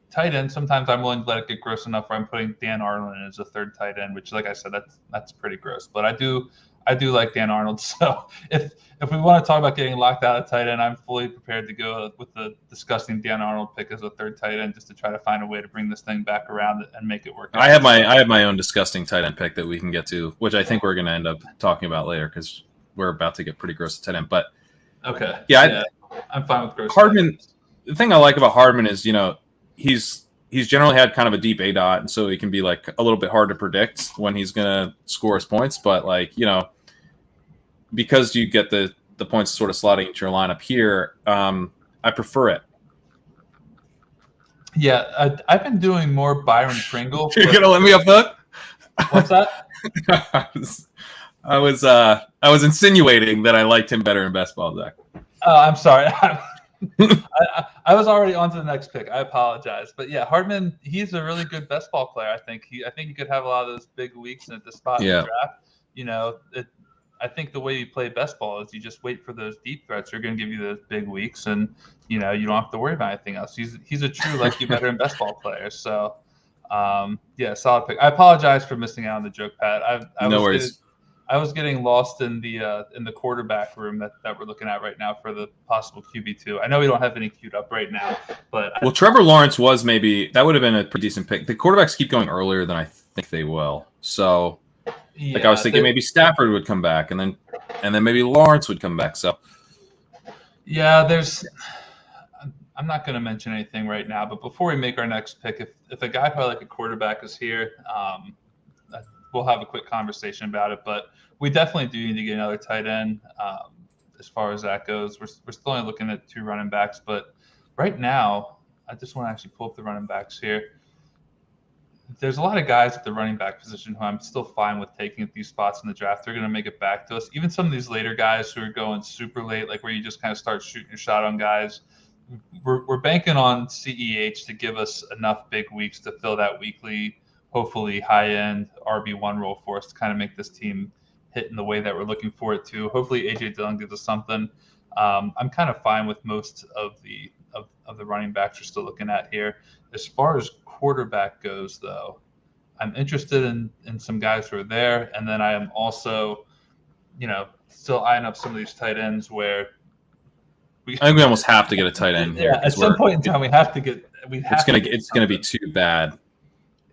Tight end, sometimes I'm willing to let it get gross enough where I'm putting Dan Arnold in as a 3rd tight end, which, like I said, that's pretty gross. But I do like Dan Arnold. So if we want to talk about getting locked out of tight end, I'm fully prepared to go with the disgusting Dan Arnold pick as a 3rd tight end, just to try to find a way to bring this thing back around and make it work. I have my own disgusting tight end pick that we can get to, which I think we're going to end up talking about later because we're about to get pretty gross at tight end. But I'm fine with gross. Hardman. The thing I like about Hardman is he's generally had kind of a deep A dot, and so he can be like a little bit hard to predict when he's going to score his points. But because you get the points sort of slotting into your lineup here, I prefer it. Yeah, I've been doing more Byron Pringle. You're going to let me off the hook? What's that? I was insinuating that I liked him better in best ball, Zach. I'm sorry. I was already on to the next pick. I apologize, but yeah, Hardman, he's a really good best ball player. I think he could have a lot of those big weeks at the spot in the draft. I think the way you play best ball is you just wait for those deep threats. They're going to give you those big weeks, and you don't have to worry about anything else. He's a true like you better in best ball player. So, solid pick. I apologize for missing out on the joke, Pat. No worries. I was getting lost in the quarterback room that we're looking at right now for the possible QB2. I know we don't have any queued up right now, but Trevor Lawrence was that would have been a pretty decent pick. The quarterbacks keep going earlier than I think they will. So, I was thinking maybe Stafford would come back, and then maybe Lawrence would come back. So, yeah, I'm not going to mention anything right now, but before we make our next pick, if a guy probably like a quarterback is here, we'll have a quick conversation about it. But we definitely do need to get another tight end. As far as that goes, we're still only looking at 2 running backs, but right now, I just want to actually pull up the running backs here. There's a lot of guys at the running back position who I'm still fine with taking at these spots in the draft. They're going to make it back to us. Even some of these later guys who are going super late, like where you just kind of start shooting your shot on guys. We're banking on CEH to give us enough big weeks to fill that weekly, hopefully high-end RB1 role for us to kind of make this team hit in the way that we're looking for it to. Hopefully AJ Dillon gives us something. I'm kind of fine with most of the running backs we're still looking at here. As far as quarterback goes, though, I'm interested in some guys who are there, and then I am also, still eyeing up some of these tight ends where I think we almost have to get a tight end here. Yeah, at some point in time, we have to get. It's gonna be too bad.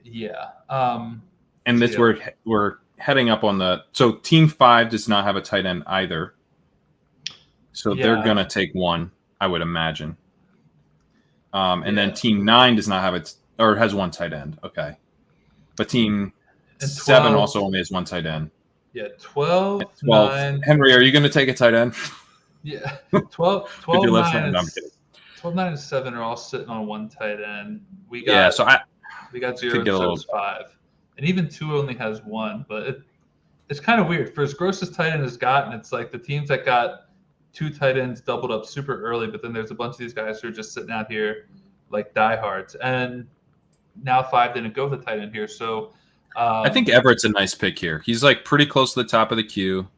Yeah. And this we're heading up on so Team 5 does not have a tight end either. So they're gonna take one, I would imagine. Then Team 9 does not have or has one tight end. Okay, but Team And 7 also only has one tight end. Yeah, 12, 12. 9. Henry, are you going to take a tight end? Yeah, 12, If you're 9, listening, no, I'm kidding. 12, 9, and 7 are all sitting on one tight end. We got 0 get a little 5. And even 2 only has 1. But it's kind of weird. For as gross as tight end has gotten, it's like the teams that got 2 tight ends doubled up super early, but then there's a bunch of these guys who are just sitting out here like diehards. And now 5 didn't go with the tight end here. So I think Everett's a nice pick here. He's like pretty close to the top of the queue.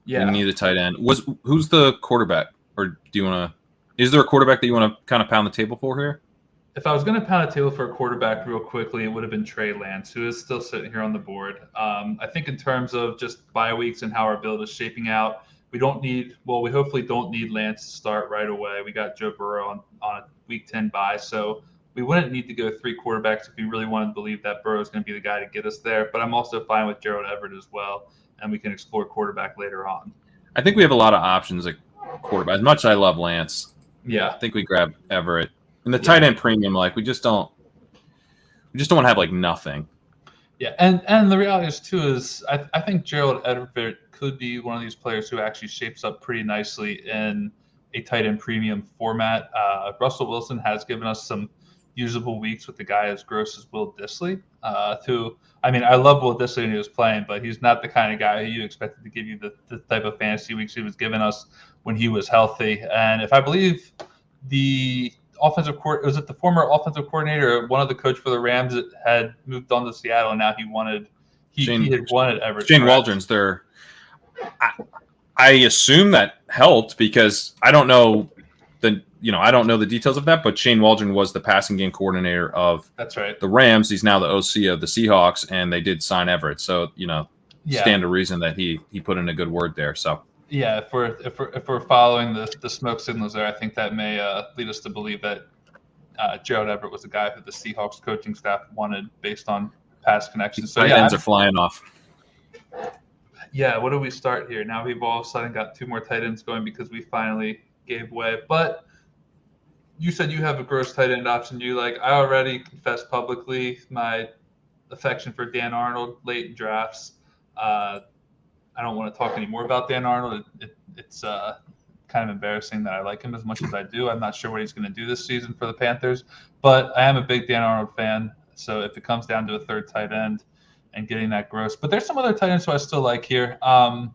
Yeah. We need a tight end. Who's the quarterback? Or do you want to – is there a quarterback that you want to kind of pound the table for here? If I was going to pound a table for a quarterback real quickly, it would have been Trey Lance, who is still sitting here on the board. I think in terms of just bye weeks and how our build is shaping out, we hopefully don't need Lance to start right away. We got Joe Burrow on a week 10 bye, so we wouldn't need to go 3 quarterbacks if we really wanted to believe that Burrow is going to be the guy to get us there. But I'm also fine with Gerald Everett as well, and we can explore quarterback later on. I think we have a lot of options at quarterback. As much as I love Lance, yeah, I think we grab Everett. And the tight end premium, like we just don't want to have like nothing. Yeah, and the reality is too is I think Gerald Everett could be one of these players who actually shapes up pretty nicely in a tight end premium format. Russell Wilson has given us some usable weeks with the guy as gross as Will Dissly. I love Will Dissly when he was playing, but he's not the kind of guy who you expected to give you the type of fantasy weeks he was giving us when he was healthy. And if I believe the former offensive coordinator, one of the coach for the Rams that had moved on to Seattle, and now he had wanted Everett. Shane Waldron's there. I assume that helped because I don't know the details of that, but Shane Waldron was the passing game coordinator of the Rams. He's now the OC of the Seahawks, and they did sign Everett. So, stand to reason that he put in a good word there. So yeah, if we're following the smoke signals there, I think that may lead us to believe that Gerald Everett was the guy who the Seahawks coaching staff wanted based on past connections. So tight ends are flying off. Yeah, what do we start here? Now we've all of a sudden got 2 more tight ends going because we finally gave way. But you said you have a gross tight end option you like. I already confessed publicly my affection for Dan Arnold late in drafts. I don't want to talk any more about Dan Arnold. It's kind of embarrassing that I like him as much as I do. I'm not sure what he's going to do this season for the Panthers, but I am a big Dan Arnold fan. So if it comes down to a 3rd tight end and getting that gross, but there's some other tight ends who I still like here. I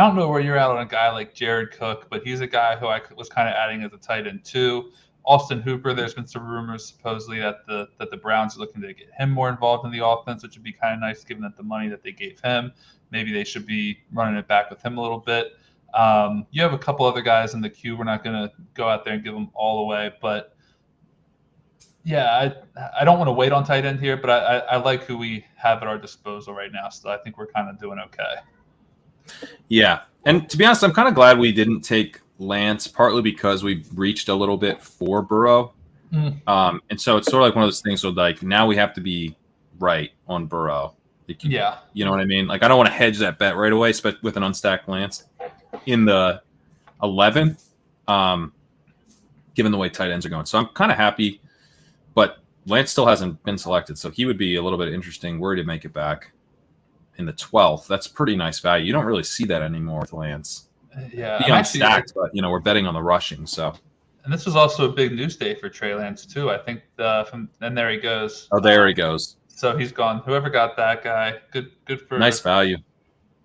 don't know where you're at on a guy like Jared Cook, but he's a guy who I was kind of adding as a tight end too. Austin Hooper, there's been some rumors supposedly that the Browns are looking to get him more involved in the offense, which would be kind of nice given that the money that they gave him. Maybe they should be running it back with him a little bit. You have a couple other guys in the queue. We're not going to go out there and give them all away, but yeah, I don't want to wait on tight end here, but I like who we have at our disposal right now, so I think we're kind of doing okay. Yeah, and to be honest, I'm kind of glad we didn't take Lance, partly because we reached a little bit for Burrow. And so it's sort of like one of those things where like now we have to be right on Burrow. Yeah. You know what I mean? Like I don't want to hedge that bet right away, but with an unstacked Lance in the 11th, given the way tight ends are going. So I'm kind of happy, but Lance still hasn't been selected, so he would be a little bit interesting were to make it back in the 12th. That's pretty nice value. You don't really see that anymore with Lance. Yeah, I'm stacked, but we're betting on the rushing. So, and this was also a big news day for Trey Lance too. I think and there he goes. Oh, there he goes. So he's gone. Whoever got that guy, good for nice value.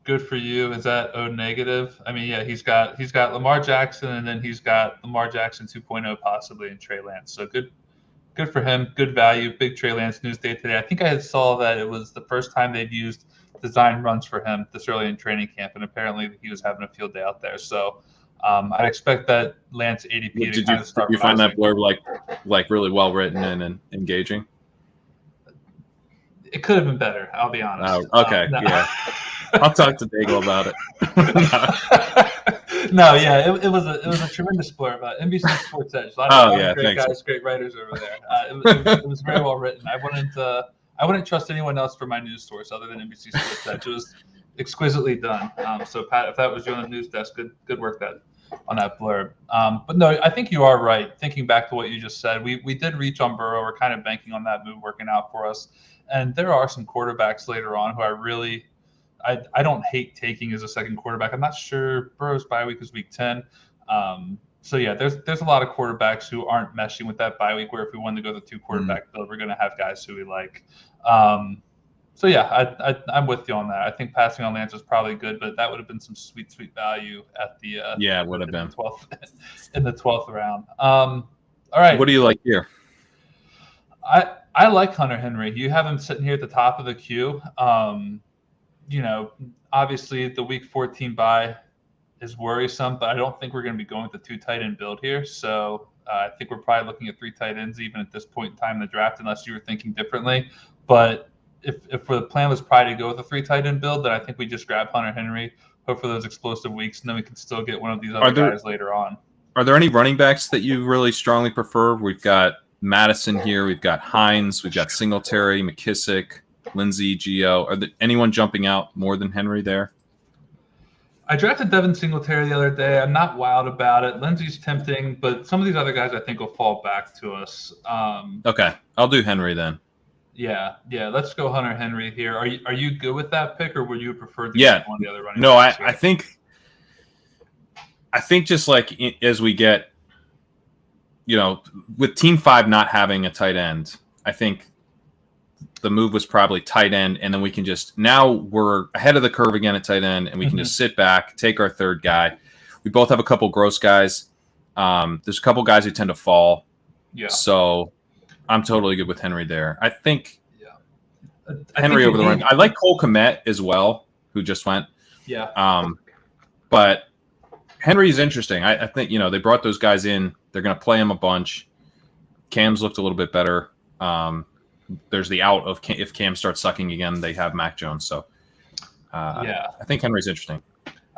Good for you. Is that O negative? I mean, yeah, he's got Lamar Jackson, and then he's got Lamar Jackson 2.0 possibly in Trey Lance. So good for him. Good value. Big Trey Lance news day today. I think I saw that it was the first time they'd used design runs for him this early in training camp, and apparently he was having a field day out there. So I'd expect that Lance ADP to kind of start. Did you find that blurb like really well written and engaging? It could have been better. I'll be honest. Oh, okay, no. Yeah. I'll talk to Daigle about it. No, yeah, it was a tremendous blurb. NBC Sports Edge. A lot of great guys, great writers over there. It was very well written. I wouldn't trust anyone else for my news source other than NBC Sports Edge. It was exquisitely done. So Pat, if that was you on the news desk, good work on that blurb. But no, I think you are right. Thinking back to what you just said, we did reach on Burrow. We're kind of banking on that move working out for us. And there are some quarterbacks later on who I don't hate taking as a second quarterback. I'm not sure Burrow's bye week is week 10. So yeah, there's a lot of quarterbacks who aren't meshing with that bye week, where if we wanted to go the 2 quarterback build, we're going to have guys who we like. So yeah, I'm with you on that. I think passing on Lance was probably good, but that would have been some sweet value at the it would have been 12th in the 12th round. All right. What do you like here? I like Hunter Henry. You have him sitting here at the top of the queue. Obviously the week 14 bye is worrisome, but I don't think we're going to be going with the 2 tight end build here. So I think we're probably looking at 3 tight ends even at this point in time in the draft, unless you were thinking differently. But if the plan was probably to go with a 3 tight end build, then I think we just grab Hunter Henry, hope for those explosive weeks, and then we can still get one of these other guys later on. Are there any running backs that you really strongly prefer? We've got Madison here, we've got Hines, we've got Singletary, McKissick, Lindsey, Gio. Are there anyone jumping out more than Henry there? I drafted Devin Singletary the other day. I'm not wild about it. Lindsey's tempting, but some of these other guys I think will fall back to us. Okay, I'll do Henry then. Yeah. Let's go Hunter Henry here. Are you good with that pick, or would you prefer to get one of the other running backs? No, I think just like as we get, with Team 5 not having a tight end, I think the move was probably tight end, and then we can now we're ahead of the curve again at tight end, and we can just sit back, take our 3rd guy. We both have a couple gross guys. There's a couple guys who tend to fall. Yeah. So I'm totally good with Henry there. I think Henry over the run. I like Cole Kmet as well, who just went. Yeah. But Henry's interesting. I think, they brought those guys in. They're going to play him a bunch. Cam's looked a little bit better. There's the out of if Cam starts sucking again, they have Mac Jones. So I think Henry's interesting.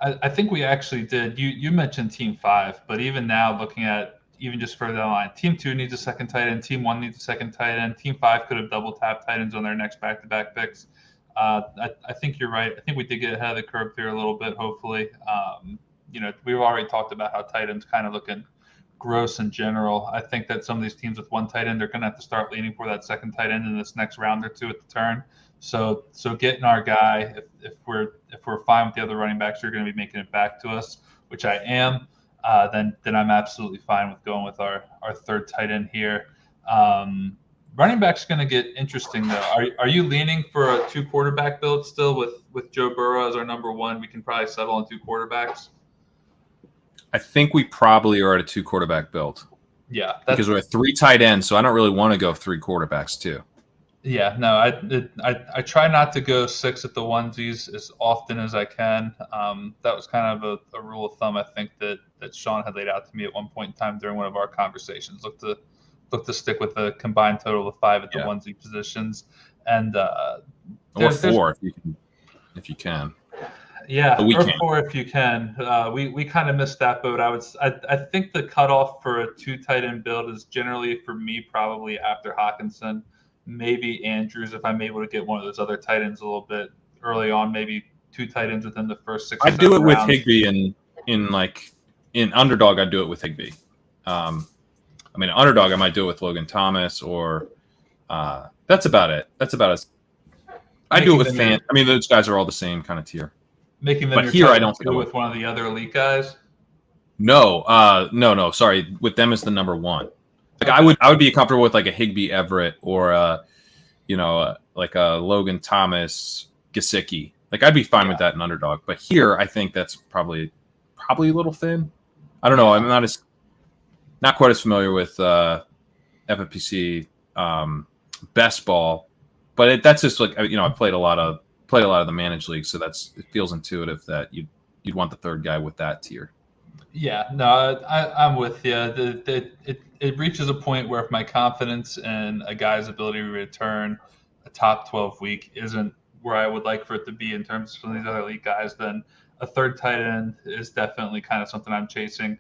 I think we actually did. You mentioned Team 5, but even now, looking at even just further down the line, Team 2 needs a second tight end. Team 1 needs a second tight end. Team 5 could have double tapped tight ends on their next back-to-back picks. I think you're right. I think we did get ahead of the curve here a little bit, hopefully. We've already talked about how tight ends kind of looking gross in general. I think that some of these teams with 1 tight end, they're going to have to start leaning for that second tight end in this next round or 2 at the turn. So getting our guy, if we're fine with the other running backs, you're going to be making it back to us, which I am. Then I'm absolutely fine with going with our 3rd tight end here. Running back's going to get interesting though. Are you leaning for a 2 quarterback build still with Joe Burrow as our number 1? We can probably settle on 2 quarterbacks. I think we probably are at a 2 quarterback build. Yeah, because we're at 3 tight ends, so I don't really want to go 3 quarterbacks too. Yeah, no, I try not to go 6 at the onesies as often as I can. That was kind of a rule of thumb I think that Sean had laid out to me at one point in time during one of our conversations. Look to stick with a combined total of 5 at the onesie positions, and or 4 if you can. Yeah, or 4 if you can. We kind of missed that boat. I think the cutoff for a 2 tight end build is generally for me probably after Hawkinson, maybe Andrews if I'm able to get one of those other tight ends a little bit early on, maybe 2 tight ends within the first 6. I'd do it with Higbee in underdog. I'd do it with Higbee. Underdog I might do it with Logan Thomas or that's about it. That's about as I do it with Fan. Those guys are all the same kind of tier. Making them here I don't go with one of the other elite guys. No. Sorry, with them as the number 1. Like I would be comfortable with like a Higbee Everett or like a Logan Thomas Gesicki. Like I'd be fine with that in underdog. But here I think that's probably a little thin. I don't know. I'm not quite as familiar with FFPC Best Ball, but that's just like I played a lot of the managed leagues, so it feels intuitive that you'd want the 3rd guy with that tier. Yeah, no, I'm with you. It reaches a point where if my confidence in a guy's ability to return a top 12 week isn't where I would like for it to be in terms of some of these other elite guys, then a 3rd tight end is definitely kind of something I'm chasing.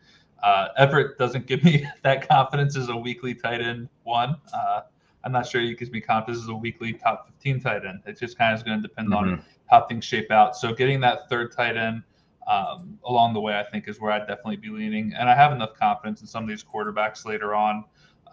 Everett doesn't give me that confidence as a weekly tight end 1. I'm not sure he gives me confidence as a weekly top 15 tight end. It just kind of is going to depend on how things shape out. So getting that 3rd tight end along the way, I think, is where I'd definitely be leaning. And I have enough confidence in some of these quarterbacks later on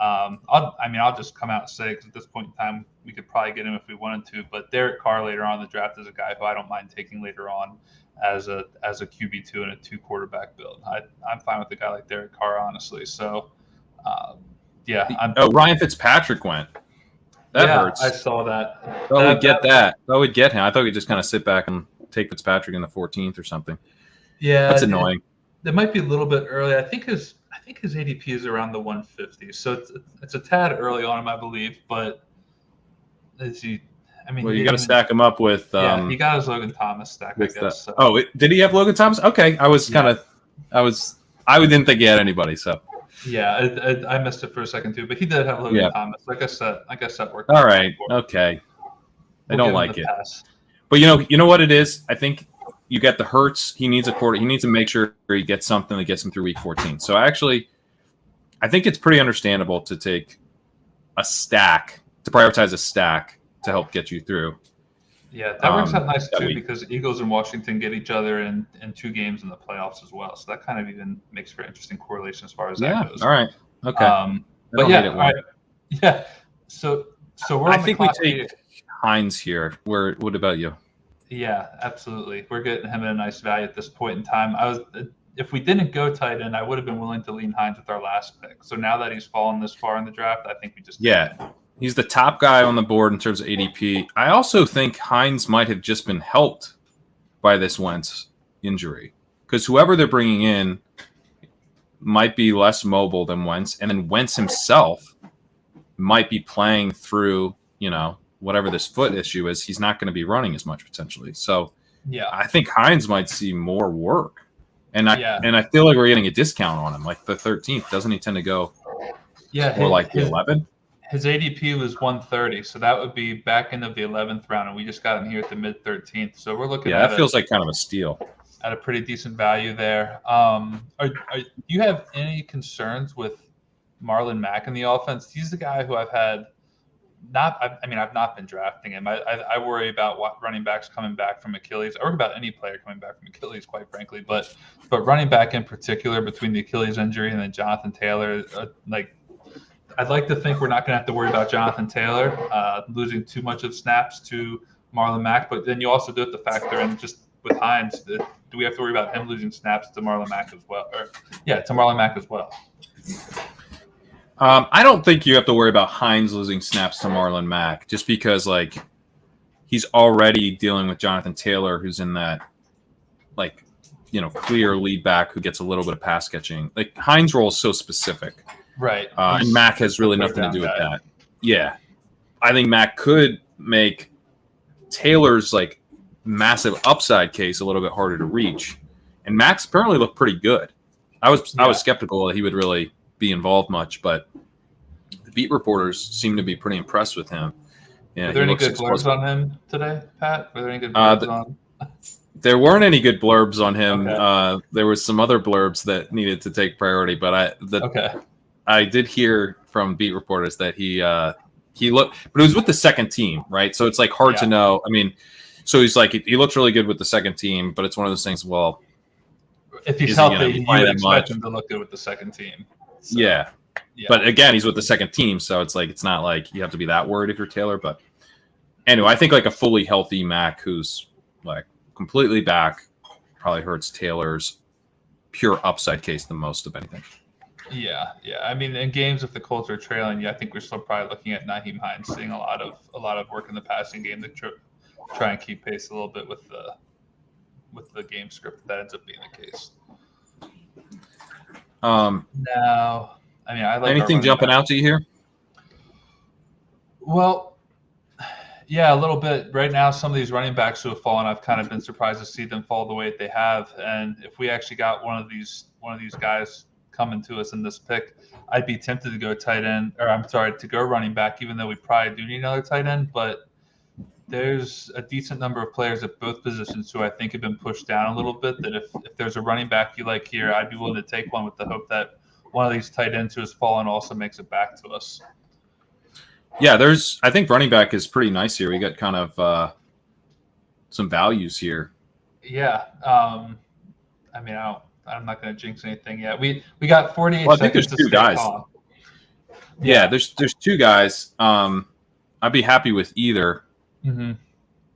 I'll just come out and say, because at this point in time, we could probably get him if we wanted to. But Derek Carr later on in the draft is a guy who I don't mind taking later on as a QB2 and a 2 quarterback build. I'm fine with a guy like Derek Carr, honestly. So, Ryan Fitzpatrick went. That hurts. I saw that. Oh, we'd get that. That would get him. I thought we'd just kind of sit back and take Fitzpatrick in the 14th or something. Yeah, that's annoying. It might be a little bit early. I think his ADP is around the 150, so it's a tad early on him, I believe. But is he? I mean, you got to stack him up with. He got his Logan Thomas stack, I guess. So. Did he have Logan Thomas? Okay, I didn't think he had anybody. So. Yeah, I missed it for a second too, but he did have Logan Thomas. Like I guess that worked. All right. Okay. I don't like it. Pass. But you know what it is? I think you get the Hurts. He needs a quarter. He needs to make sure he gets something that gets him through week 14. So actually, I think it's pretty understandable to take a stack, to prioritize a stack to help get you through. Yeah, that works out nice too because Eagles and Washington get each other in 2 games in the playoffs as well. So that kind of even makes for interesting correlation as far as that goes. All right. Okay. But yeah, all right. Yeah. So we're. I think we take Hines here. What about you? Yeah, absolutely. We're getting him at a nice value at this point in time. If we didn't go tight end, I would have been willing to lean Hines with our last pick. So now that he's fallen this far in the draft, I think we just he's the top guy on the board in terms of ADP. I also think Hines might have just been helped by this Wentz injury because whoever they're bringing in might be less mobile than Wentz, and then Wentz himself might be playing through, whatever this foot issue is. He's not going to be running as much potentially. So I think Hines might see more work. And I feel like we're getting a discount on him, like the 13th. Doesn't he tend to go more like the 11th? His ADP was 130, so that would be back end of the 11th round, and we just got him here at the mid 13th. So we're looking at that feels like kind of a steal. At a pretty decent value there. Do you have any concerns with Marlon Mack in the offense? He's the guy who I've not been drafting him. I worry about what running backs coming back from Achilles. I worry about any player coming back from Achilles, quite frankly. But running back in particular, between the Achilles injury and then Jonathan Taylor, I'd like to think we're not going to have to worry about Jonathan Taylor losing too much of snaps to Marlon Mack. But then you also do have to factor in just with Hines, do we have to worry about him losing snaps to Marlon Mack as well? To Marlon Mack as well. I don't think you have to worry about Hines losing snaps to Marlon Mack just because he's already dealing with Jonathan Taylor, who's in that clear lead back who gets a little bit of pass catching. Hines' role is so specific. Right. And Mack has really nothing to do with that. Yeah. I think Mack could make Taylor's massive upside case a little bit harder to reach. And Mack's apparently looked pretty good. I was skeptical that he would really be involved much, but the beat reporters seem to be pretty impressed with him. Yeah, Were there any good blurbs on him today, Pat? Were there any good blurbs on? There weren't any good blurbs on him. Okay. There was some other blurbs that needed to take priority, but I did hear from beat reporters that he looked, but it was with the second team, right? So it's hard to know. I mean, so he's he looks really good with the second team, but it's one of those things. Well, if he's healthy, you would expect him to look good with the second team. So, yeah. But again, he's with the second team, so it's it's not like you have to be that worried if you're Taylor. But anyway, I think a fully healthy Mack who's completely back probably hurts Taylor's pure upside case the most of anything. Yeah. I mean, in games if the Colts are trailing, I think we're still probably looking at Nyheim Hines seeing a lot of work in the passing game to try and keep pace a little bit with the game script. That ends up being the case. Now, I like anything jumping out to you here? Well, yeah, a little bit. Right now, some of these running backs who have fallen, I've kind of been surprised to see them fall the way they have. And if we actually got one of these guys coming to us in this pick, I'd be tempted to go to go running back, even though we probably do need another tight end. But there's a decent number of players at both positions who I think have been pushed down a little bit, that if there's a running back you like here, I'd be willing to take one with the hope that one of these tight ends who has fallen also makes it back to us. Yeah, I think running back is pretty nice here. We got kind of some values here. Yeah. I'm not going to jinx anything yet. We got 48 seconds to stay calm. Yeah, there's two guys. I'd be happy with either. Mm-hmm.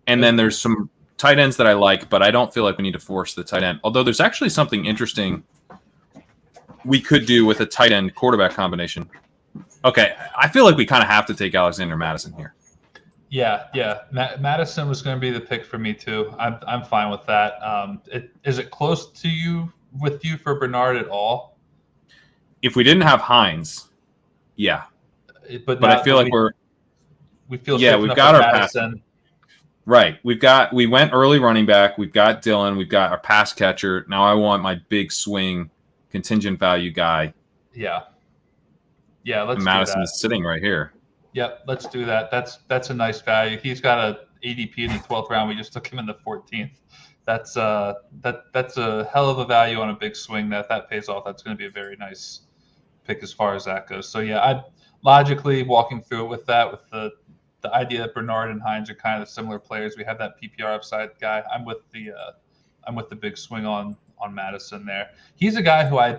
And then there's some tight ends that I like, but I don't feel like we need to force the tight end. Although there's actually something interesting we could do with a tight end quarterback combination. Okay, I feel like we kind of have to take Alexander Madison here. Yeah. Madison was going to be the pick for me too. I'm fine with that. Is it close to you for Bernard at all? If we didn't have Hines, yeah. But I feel like we feel we've got our Madison. Pass. Right. We went early running back. We've got Dylan. We've got our pass catcher. Now I want my big swing contingent value guy. Yeah. Let's Madison do that. is sitting right here. Yep, let's do that. That's a nice value. He's got a ADP in the 12th round. We just took him in the 14th. That's a hell of a value on a big swing. That pays off. That's going to be a very nice pick as far as that goes. So yeah, I logically walking through it with that, with the idea that Bernard and Hines are kind of similar players. We have that PPR upside guy. I'm with the big swing on Madison there. He's a guy who I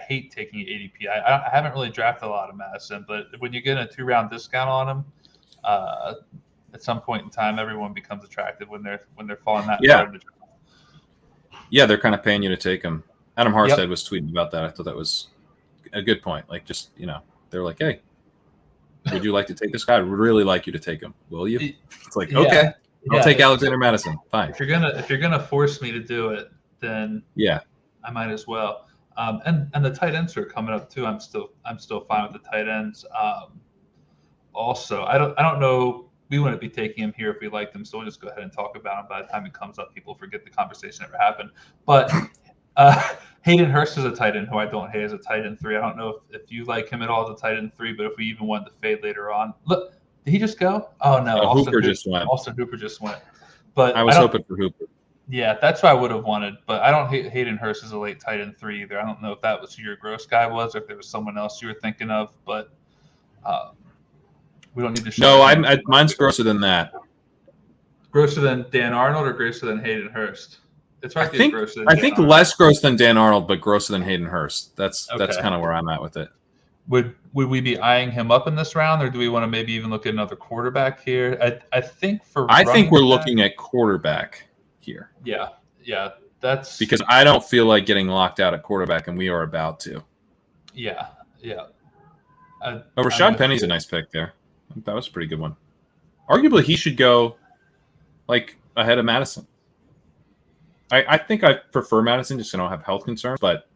hate taking ADP. I haven't really drafted a lot of Madison, but when you get a 2-round discount on him, at some point in time, everyone becomes attractive when they're falling that far in the draft. Yeah, they're kind of paying you to take him. Adam Harstead was tweeting about that. I thought that was a good point. Like, just, they're like, hey, would you like to take this guy? I'd really like you to take him. Will you? It's like, okay, I'll take Alexander Madison. Fine. If you're gonna force me to do it, then I might as well. And the tight ends are coming up too. I'm still fine with the tight ends. Also, I don't know. We wouldn't be taking him here if we liked him, so we'll just go ahead and talk about him. By the time it comes up, people forget the conversation ever happened. But Hayden Hurst is a tight end who I don't hate as a tight end 3. I don't know if you like him at all as a tight end 3, but if we even wanted to fade later on. Look, did he just go? Oh, no. Hooper just went. Austin Hooper just went. But I was hoping for Hooper. Yeah, that's what I would have wanted. But I don't hate Hayden Hurst as a late tight end 3 either. I don't know if that was who your gross guy was or if there was someone else you were thinking of. But we don't need to show. No, mine's grosser than that. Grosser than Dan Arnold or grosser than Hayden Hurst? It's right. I think less gross than Dan Arnold, but grosser than Hayden Hurst. That's kind of where I'm at with it. Would we be eyeing him up in this round, or do we want to maybe even look at another quarterback here? I think we're looking at quarterback here. Yeah, that's because I don't feel like getting locked out at quarterback, and we are about to. Yeah. Rashad Penny's a nice pick there. I think that was a pretty good one. Arguably, he should go like ahead of Madison. I think I prefer Madison just so I don't have health concerns, but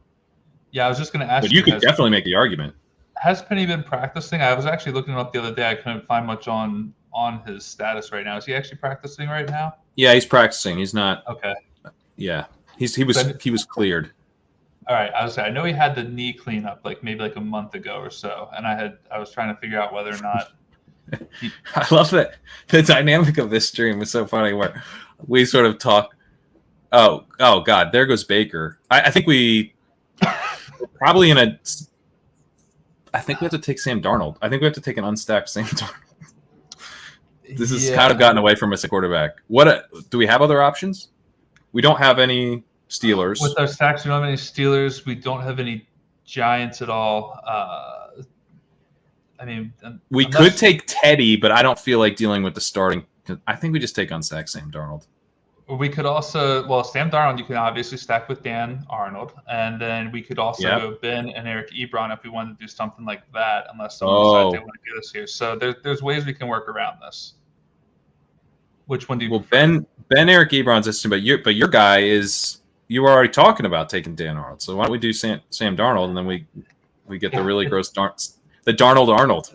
yeah, I was just going to ask you. But you could definitely make the argument. Has Penny been practicing? I was actually looking him up the other day. I couldn't find much on his status right now. Is he actually practicing right now? Yeah, he's practicing. He's not. Okay. Yeah, he was cleared. All right, I know he had the knee cleanup maybe a month ago or so, and I was trying to figure out whether or not. I love that the dynamic of this stream is so funny where we sort of talk. Oh God, there goes Baker. I think we probably I think we have to take Sam Darnold. I think we have to take an unstacked Sam Darnold. This has kind of gotten away from us at quarterback. Do we have other options? We don't have any Steelers. With our stacks, we don't have any Steelers. We don't have any Giants at all. We could take Teddy, but I don't feel like dealing with the starting. I think we just take unstacked Sam Darnold. We could also, Sam Darnold, you can obviously stack with Dan Arnold, and then we could also go Ben and Eric Ebron if we wanted to do something like that, unless someone decides they want to get us here. So there's ways we can work around this. Which one do you prefer? Ben Eric Ebron's interesting, but your guy is, you were already talking about taking Dan Arnold. So why don't we do Sam Darnold, and then we get the really gross the Darnold Arnold.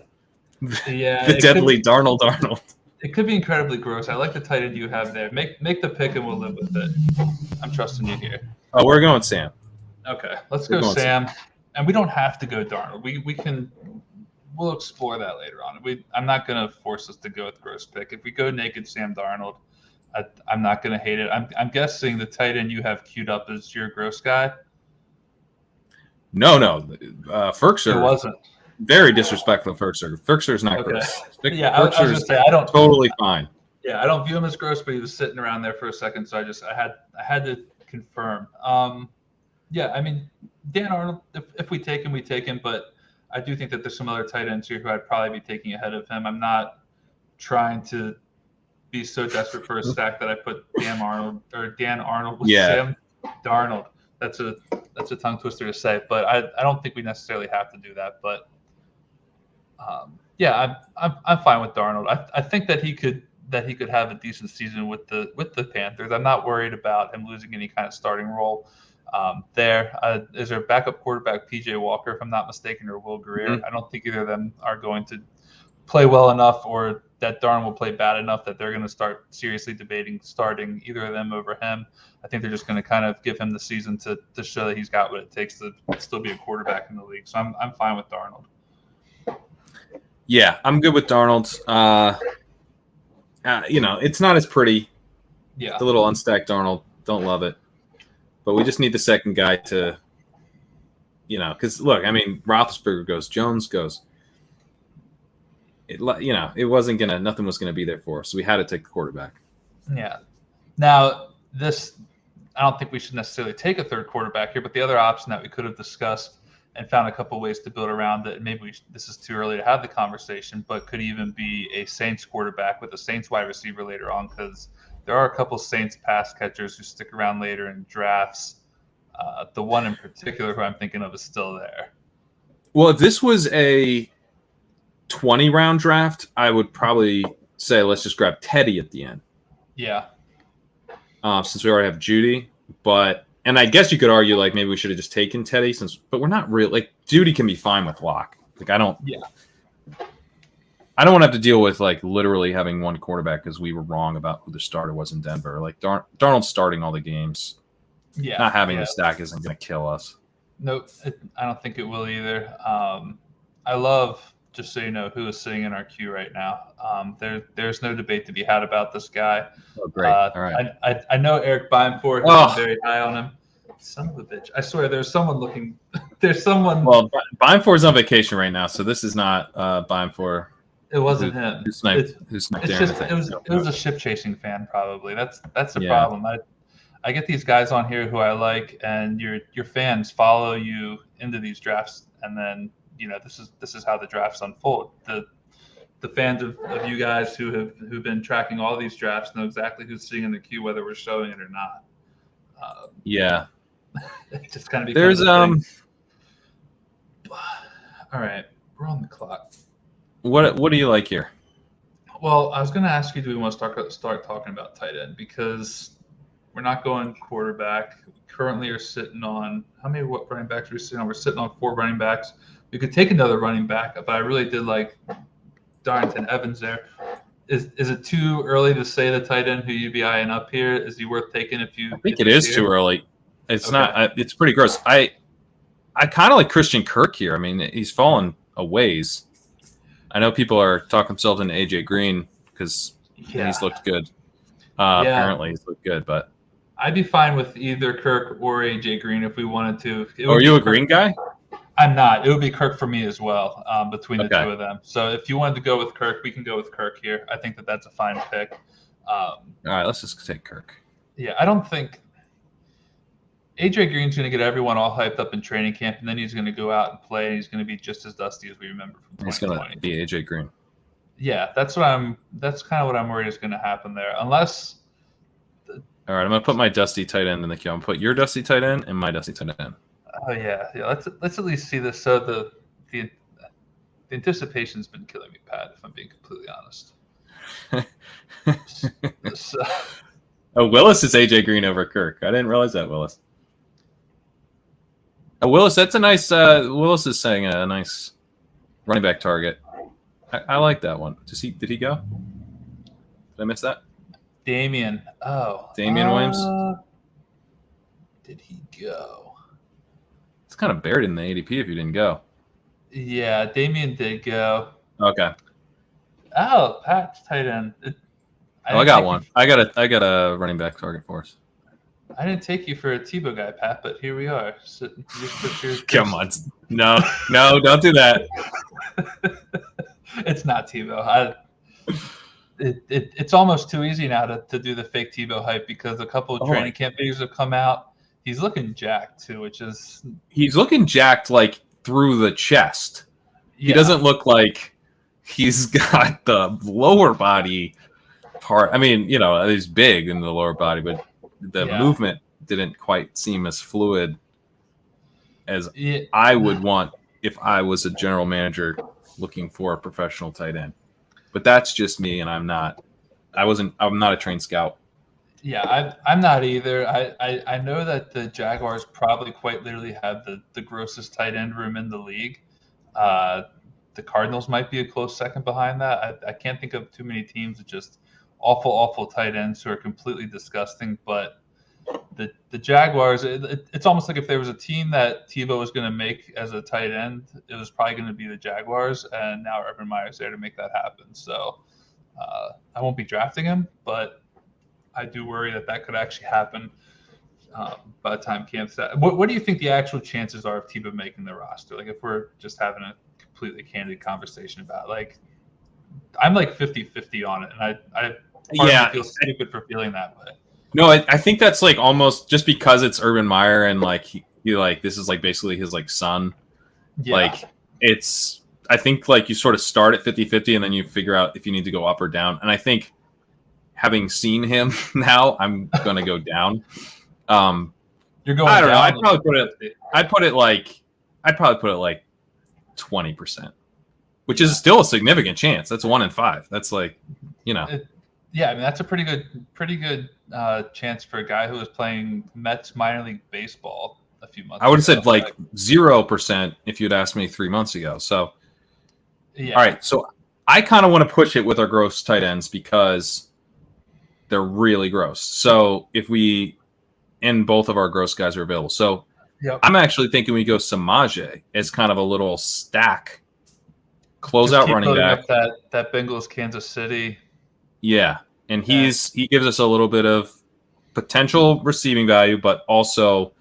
Yeah. The deadly Darnold Arnold. It could be incredibly gross. I like the tight end you have there. Make the pick and we'll live with it. I'm trusting you here. Oh, we're going Sam. Okay, let's go Sam. And we don't have to go Darnold. We'll explore that later on. I'm not going to force us to go with gross pick. If we go naked Sam Darnold, I'm not going to hate it. I'm guessing the tight end you have queued up is your gross guy. No. Ferkser. It wasn't. Very disrespectful, Ferkser. Ferkser's not gross. Yeah, I was going to say I don't totally fine. Yeah, I don't view him as gross, but he was sitting around there for a second, so I had to confirm. Dan Arnold. If we take him, we take him. But I do think that there's some other tight ends here who I'd probably be taking ahead of him. I'm not trying to be so desperate for a stack that I put Dan Arnold with Sam Darnold. That's a tongue twister to say, but I don't think we necessarily have to do that. But I'm fine with Darnold. I think that he could have a decent season with the Panthers. I'm not worried about him losing any kind of starting role there. Is there a backup quarterback, PJ Walker, if I'm not mistaken, or Will Grier? Mm-hmm. I don't think either of them are going to play well enough, or that Darnold will play bad enough that they're going to start seriously debating starting either of them over him. I think they're just going to kind of give him the season to show that he's got what it takes to still be a quarterback in the league. So I'm fine with Darnold. Yeah, I'm good with Darnold. It's not as pretty. Yeah. The little unstacked Darnold. Don't love it. But we just need the second guy to, because look, I mean, Roethlisberger goes, Jones goes. It wasn't nothing was gonna be there for us, so we had to take the quarterback. Yeah. Now I don't think we should necessarily take a third quarterback here, but the other option that we could have discussed and found a couple ways to build around it, maybe this is too early to have the conversation, but could even be a Saints quarterback with a Saints wide receiver later on, because there are a couple Saints pass catchers who stick around later in drafts. The one in particular who I'm thinking of is still there. Well, if this was a 20-round draft, I would probably say let's just grab Teddy at the end. Yeah. Since we already have Judy, and I guess you could argue like maybe we should have just taken Teddy but we're not really like Judy can be fine with Locke. Like I don't want to have to deal with like literally having one quarterback because we were wrong about who the starter was in Denver. Like Darnold's starting all the games. Yeah. Not having the stack isn't going to kill us. Nope, I don't think it will either. I love, just so you know, who is sitting in our queue right now. There's no debate to be had about this guy. Oh, great. All right. I know Eric Beinfort, who's very high on him. Son of a bitch. I swear there's someone looking. There's someone. Well, Beinfort's on vacation right now, so this is not Beinfort. It wasn't him. Who sniped it was a ship chasing fan, probably. That's the problem. I get these guys on here who I like, and your fans follow you into these drafts, and then this is how the drafts unfold. The fans of you guys who've been tracking all these drafts know exactly who's sitting in the queue, whether we're showing it or not. It just kind of becomes a thing. All right, we're on the clock. What do you like here? Well, I was going to ask you, do we want to start talking about tight end, because we're not going quarterback. We currently are sitting on what running backs are we sitting on? We're sitting on 4 running backs. We could take another running back, but I really did like Darrington Evans there. Is it too early to say the tight end who you'd be eyeing up here? Is he worth taking if you? I think it is too early. It's not. It's pretty gross. I kind of like Christian Kirk here. I mean, he's fallen a ways. I know people are talking themselves into AJ Green because he's looked good. Apparently, he's looked good, but I'd be fine with either Kirk or AJ Green if we wanted to. Are you a Green guy? I'm not. It would be Kirk for me as well, between the two of them. So if you wanted to go with Kirk, we can go with Kirk here. I think that's a fine pick. All right, let's just take Kirk. Yeah, I don't think AJ Green's going to get everyone all hyped up in training camp, and then he's going to go out and play, and he's going to be just as dusty as we remember from 2020. He's going to be AJ Green. Yeah, that's kind of what I'm worried is going to happen there. Unless. All right, I'm going to put my dusty tight end in the queue. I'm going to put your dusty tight end and my dusty tight end. Oh yeah. Let's at least see this. So the anticipation's been killing me, Pat, if I'm being completely honest. Willis is AJ Green over Kirk. I didn't realize that, Willis. Willis, that's a nice. Willis is saying a nice running back target. I like that one. Did he go? Did I miss that? Damian Williams. Did he go? It's kind of buried in the ADP if you didn't go. Yeah, Damian did go. Okay. Oh, Pat's tight end. I got one. I got a running back target for us. I didn't take you for a Tebow guy, Pat, but here we are. Come on. No, don't do that. It's not Tebow. It's almost too easy now to do the fake Tebow hype because a couple of training camp videos have come out. He's looking jacked too, he's looking jacked like through the chest. he doesn't look like he's got the lower body part. I mean, he's big in the lower body, but the movement didn't quite seem as fluid as I would want if I was a general manager looking for a professional tight end. But that's just me, and I'm not a trained scout. Yeah, I'm not either. I know that the Jaguars probably quite literally have the grossest tight end room in the league. The Cardinals might be a close second behind that. I can't think of too many teams with just awful tight ends who are completely disgusting. But the Jaguars, it's almost like if there was a team that Tebow was going to make as a tight end, it was probably going to be the Jaguars. And now Urban Meyer's there to make that happen. So I won't be drafting him, but I do worry that could actually happen by the time camp's out. What do you think the actual chances are of Tebow making the roster? Like, if we're just having a completely candid conversation about, like, I'm like 50-50 on it, and I feel stupid for feeling that way. No, I think that's like almost just because it's Urban Meyer and like he like this is like basically his like son. Yeah. Like I think like you sort of start at 50-50 and then you figure out if you need to go up or down. And I think having seen him now, I'm gonna go down. You're going. I don't down know. I'd probably put it like 20%, which is still a significant chance. That's 1 in 5. That's like, yeah, I mean that's a pretty good chance for a guy who was playing Mets minor league baseball a few months ago. I would have said like 0% if you'd asked me 3 months ago. So, yeah. All right. So I kind of want to push it with our gross tight ends because they're really gross. So if both of our gross guys are available. So I'm actually thinking we go Samaje as kind of a little stack closeout running back. That Bengals Kansas City. Yeah. And he gives us a little bit of potential receiving value, but also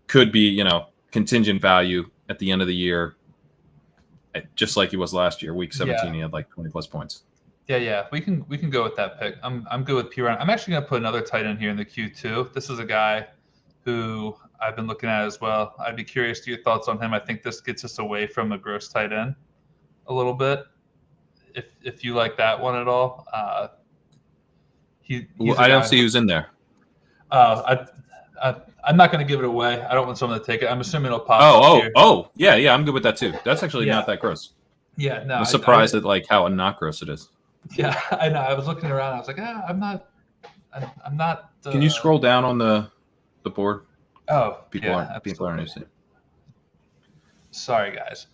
could be, contingent value at the end of the year, just like he was last year. Week 17, he had like 20 plus points. Yeah, we can go with that pick. I'm good with Kerrane. I'm actually gonna put another tight end here in the queue too. This is a guy who I've been looking at as well. I'd be curious to your thoughts on him. I think this gets us away from a gross tight end a little bit. If you like that one at all, I don't see who's in there. I'm not going to give it away. I don't want someone to take it. I'm assuming it'll pop. Yeah. I'm good with that too. That's actually not that gross. Yeah, no. I'm surprised at like how not gross it is. Yeah, I know. I was looking around. I was like, I'm not. Can you scroll down on the board? Oh, people aren't using it. Sorry, guys.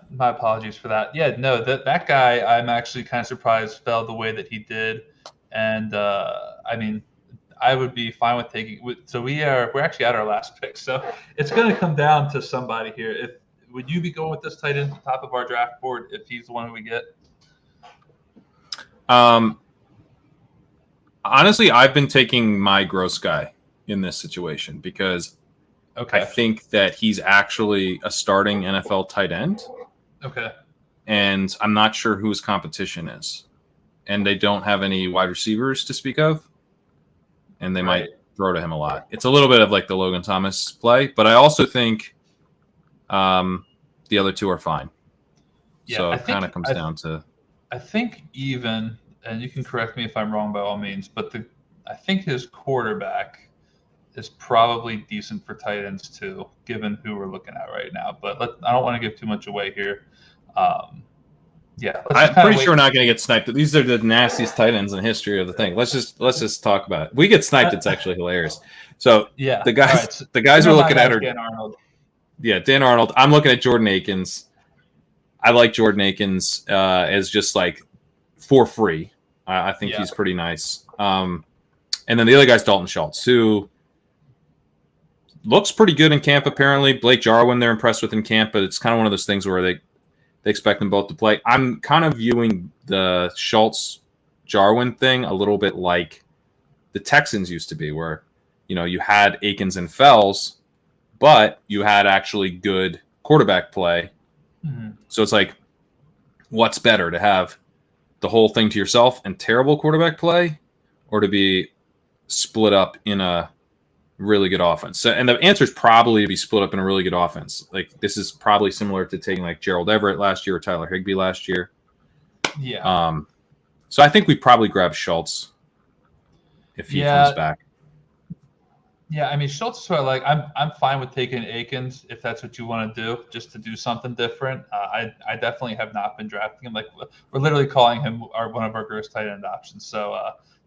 My apologies for that. Yeah, no, that guy, I'm actually kind of surprised fell the way that he did, and I mean, I would be fine with taking. So we're actually at our last pick, so it's going to come down to somebody here. Would you be going with this tight end at the top of our draft board if he's the one who we get? Honestly, I've been taking my gross guy in this situation because I think that he's actually a starting NFL tight end. Okay. And I'm not sure who his competition is. And they don't have any wide receivers to speak of. And they might throw to him a lot. It's a little bit of like the Logan Thomas play, but I also think the other two are fine. Yeah, so it kind of comes down to. I think even, and you can correct me if I'm wrong by all means, but I think his quarterback is probably decent for tight ends too, given who we're looking at right now. But I don't want to give too much away here. I'm pretty sure we're not going to get sniped. These are the nastiest tight ends in history of the thing. Let's just talk about it. We get sniped. It's actually hilarious. So the guys we're looking at are Dan Arnold. Yeah, Dan Arnold. I'm looking at Jordan Akins. I like Jordan Akins as just like for free. I think he's pretty nice. And then the other guy's Dalton Schultz, who looks pretty good in camp apparently. Blake Jarwin they're impressed with in camp, but it's kind of one of those things where they expect them both to play. I'm kind of viewing the Schultz-Jarwin thing a little bit like the Texans used to be, where you had Akins and Fells, but you had actually good quarterback play. Mm-hmm. So it's like, what's better, to have the whole thing to yourself and terrible quarterback play, or to be split up in a really good offense. So, and the answer is probably to be split up in a really good offense. Like this is probably similar to taking like Gerald Everett last year or Tyler Higbee last year. Yeah. So I think we probably grab Schultz if he comes back. Yeah, I mean Schultz is sort of like I'm fine with taking Akins if that's what you want to do, just to do something different. I definitely have not been drafting him. Like we're literally calling him one of our gross tight end options. So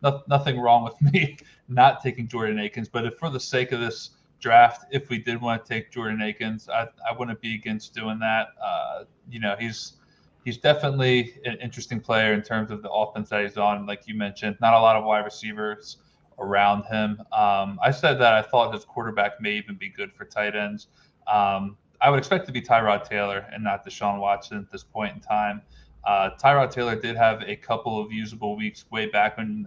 nothing wrong with me not taking Jordan Akins. But if for the sake of this draft, if we did want to take Jordan Akins, I wouldn't be against doing that. He's definitely an interesting player in terms of the offense that he's on. Like you mentioned, not a lot of wide receivers around him. I said that I thought his quarterback may even be good for tight ends. I would expect it to be Tyrod Taylor and not Deshaun Watson at this point in time. Tyrod Taylor did have a couple of usable weeks way back when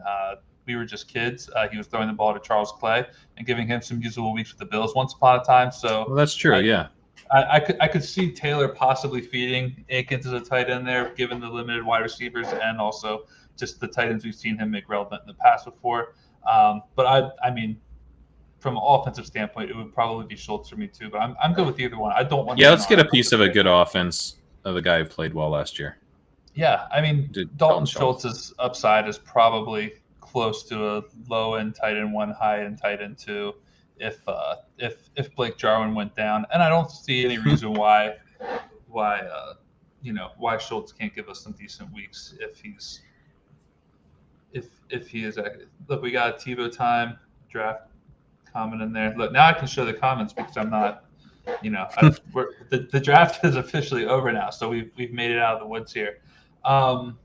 we were just kids. He was throwing the ball to Charles Clay and giving him some usable weeks with the Bills once upon a time. So that's true. Yeah. I could see Taylor possibly feeding Akins as a tight end there, given the limited wide receivers and also just the tight ends we've seen him make relevant in the past before. But I mean, from an offensive standpoint, it would probably be Schultz for me too. But I'm good with either one. I don't want. Yeah, let's get a piece of a good offense of a guy who played well last year. Yeah, I mean, Dalton Schultz's upside is probably close to a low end tight end 1, high end tight end 2. If Blake Jarwin went down, and I don't see any reason why Schultz can't give us some decent weeks if he is. Look, we got a TiVo time draft comment in there. Look, now I can show the comments because I'm not, the draft is officially over now, so we've made it out of the woods here. Real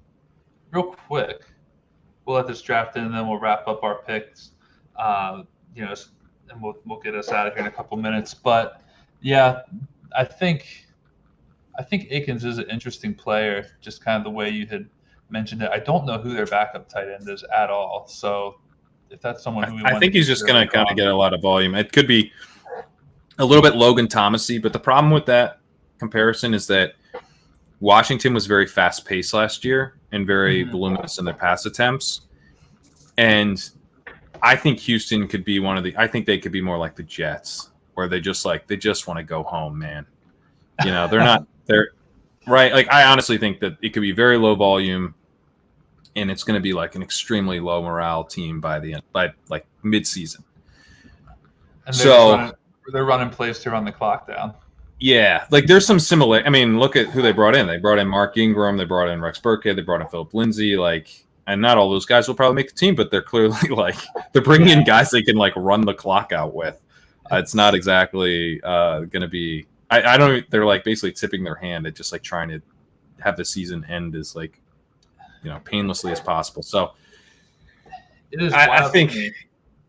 quick, we'll let this draft in, and then we'll wrap up our picks. And we'll get us out of here in a couple minutes. But yeah, I think Akins is an interesting player, just kind of the way you had mentioned it. I don't know who their backup tight end is at all. So if that's someone who I think he's just going to kind of get a lot of volume. It could be a little bit Logan Thomas-y, but the problem with that comparison is that Washington was very fast-paced last year and very voluminous in their pass attempts. And I think Houston could be I think they could be more like the Jets, where they just want to go home, man. They're right. Like, I honestly think that it could be very low volume, and it's going to be like an extremely low morale team by like mid-season. And they're running plays to run the clock down. Yeah, like there's some similar. I mean, look at who they brought in. They brought in Mark Ingram. They brought in Rex Burkhead. They brought in Philip Lindsay. And not all those guys will probably make the team, but they're clearly they're bringing in guys they can run the clock out with. It's not exactly going to be. I don't. They're basically tipping their hand at just trying to have the season end as painlessly as possible. So it is. I think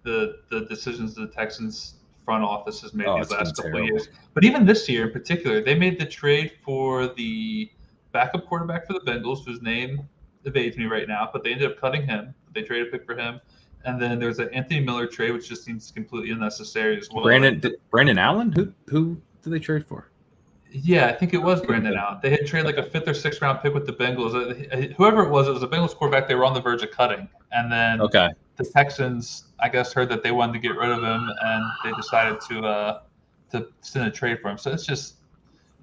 the decisions the Texans front office has made these last couple of years, but even this year in particular, they made the trade for the backup quarterback for the Bengals, whose name evades me right now, but they ended up cutting him. They traded a pick for him, and then there's an Anthony Miller trade, which just seems completely unnecessary as well. Brandon Allen, who did they trade for? Yeah, I think it was Brandon Allen. They had traded a 5th or 6th round pick with the Bengals. Whoever it was a Bengals quarterback. They were on the verge of cutting, and then the Texans, I guess, heard that they wanted to get rid of him, and they decided to send a trade for him. So it's just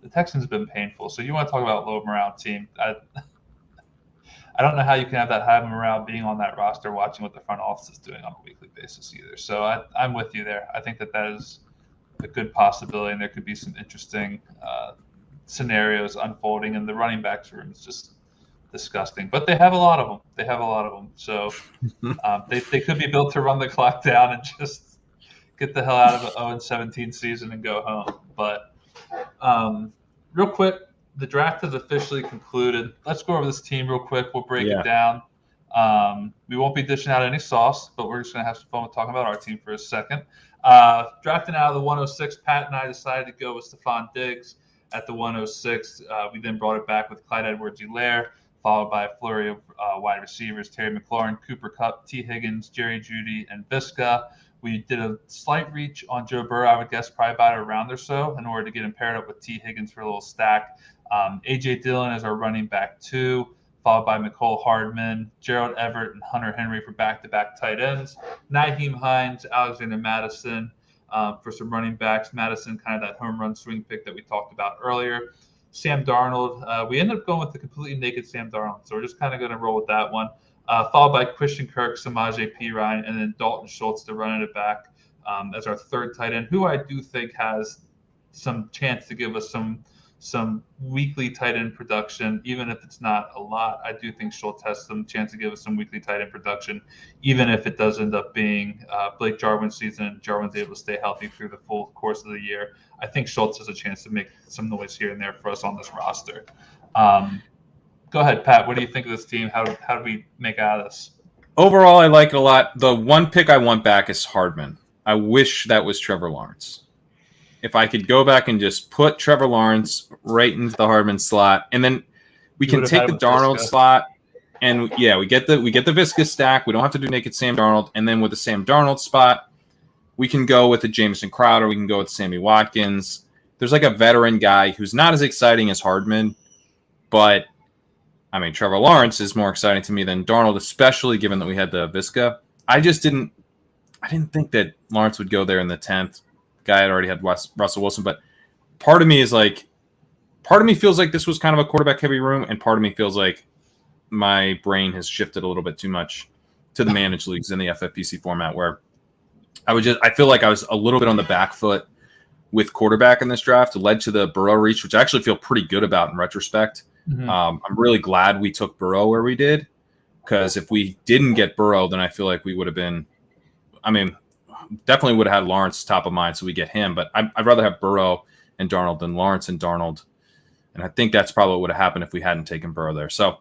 the Texans have been painful. So you want to talk about low morale team? I don't know how you can have that high morale being on that roster, watching what the front office is doing on a weekly basis either. So I'm with you there. I think that is a good possibility, and there could be some interesting scenarios unfolding. And the running backs room is just disgusting, but they have a lot of them. So they could be built to run the clock down and just get the hell out of an 0-17 season and go home. But real quick, the draft is officially concluded. Let's go over this team real quick. We'll break it down. We won't be dishing out any sauce, but we're just going to have some fun with talking about our team for a second. Drafting out of the 106, Pat and I decided to go with Stephon Diggs at the 106. We then brought it back with Clyde Edwards-Helaire, followed by a flurry of wide receivers, Terry McLaurin, Cooper Kupp, T. Higgins, Jerry Jeudy, and Visca. We did a slight reach on Joe Burrow, I would guess probably about a round or so, in order to get him paired up with T. Higgins for a little stack. A.J. Dillon is our running back 2, followed by Mecole Hardman, Gerald Everett, and Hunter Henry for back-to-back tight ends. Nyheim Hines, Alexander Madison, for some running backs. Madison, kind of that home run swing pick that we talked about earlier. Sam Darnold, we ended up going with the completely naked Sam Darnold, so we're just kind of going to roll with that one. Followed by Christian Kirk, Samaje Perine, and then Dalton Schultz to run it back as our third tight end, who I do think has some chance to give us some weekly tight end production, even if it's not a lot. I do think Schultz has some chance to give us some weekly tight end production, even if it does end up being Blake Jarwin's season and Jarwin's able to stay healthy through the full course of the year. I think Schultz has a chance to make some noise here and there for us on this roster. Go ahead, Pat. What do you think of this team? How do we make out of this? Overall, I like it a lot. The one pick I want back is Hardman. I wish that was Trevor Lawrence. If I could go back and just put Trevor Lawrence right into the Hardman slot, and then we can take the Darnold slot, and yeah, we get the Visca stack. We don't have to do naked Sam Darnold, and then with the Sam Darnold spot, we can go with the Jamison Crowder. We can go with Sammy Watkins. There's like a veteran guy who's not as exciting as Hardman, but I mean Trevor Lawrence is more exciting to me than Darnold, especially given that we had the Visca. I didn't think that Lawrence would go there in the 10th. Guy had already had Russell Wilson, but part of me feels like this was kind of a quarterback heavy room, and part of me feels like my brain has shifted a little bit too much to the managed leagues in the FFPC format, where I feel like I was a little bit on the back foot with quarterback in this draft. It led to the Burrow reach, which I actually feel pretty good about in retrospect. Mm-hmm. I'm really glad we took Burrow where we did, because if we didn't get Burrow, then I feel like we would have been, definitely would have had Lawrence top of mind, so we get him. But I'd rather have Burrow and Darnold than Lawrence and Darnold. And I think that's probably what would have happened if we hadn't taken Burrow there. So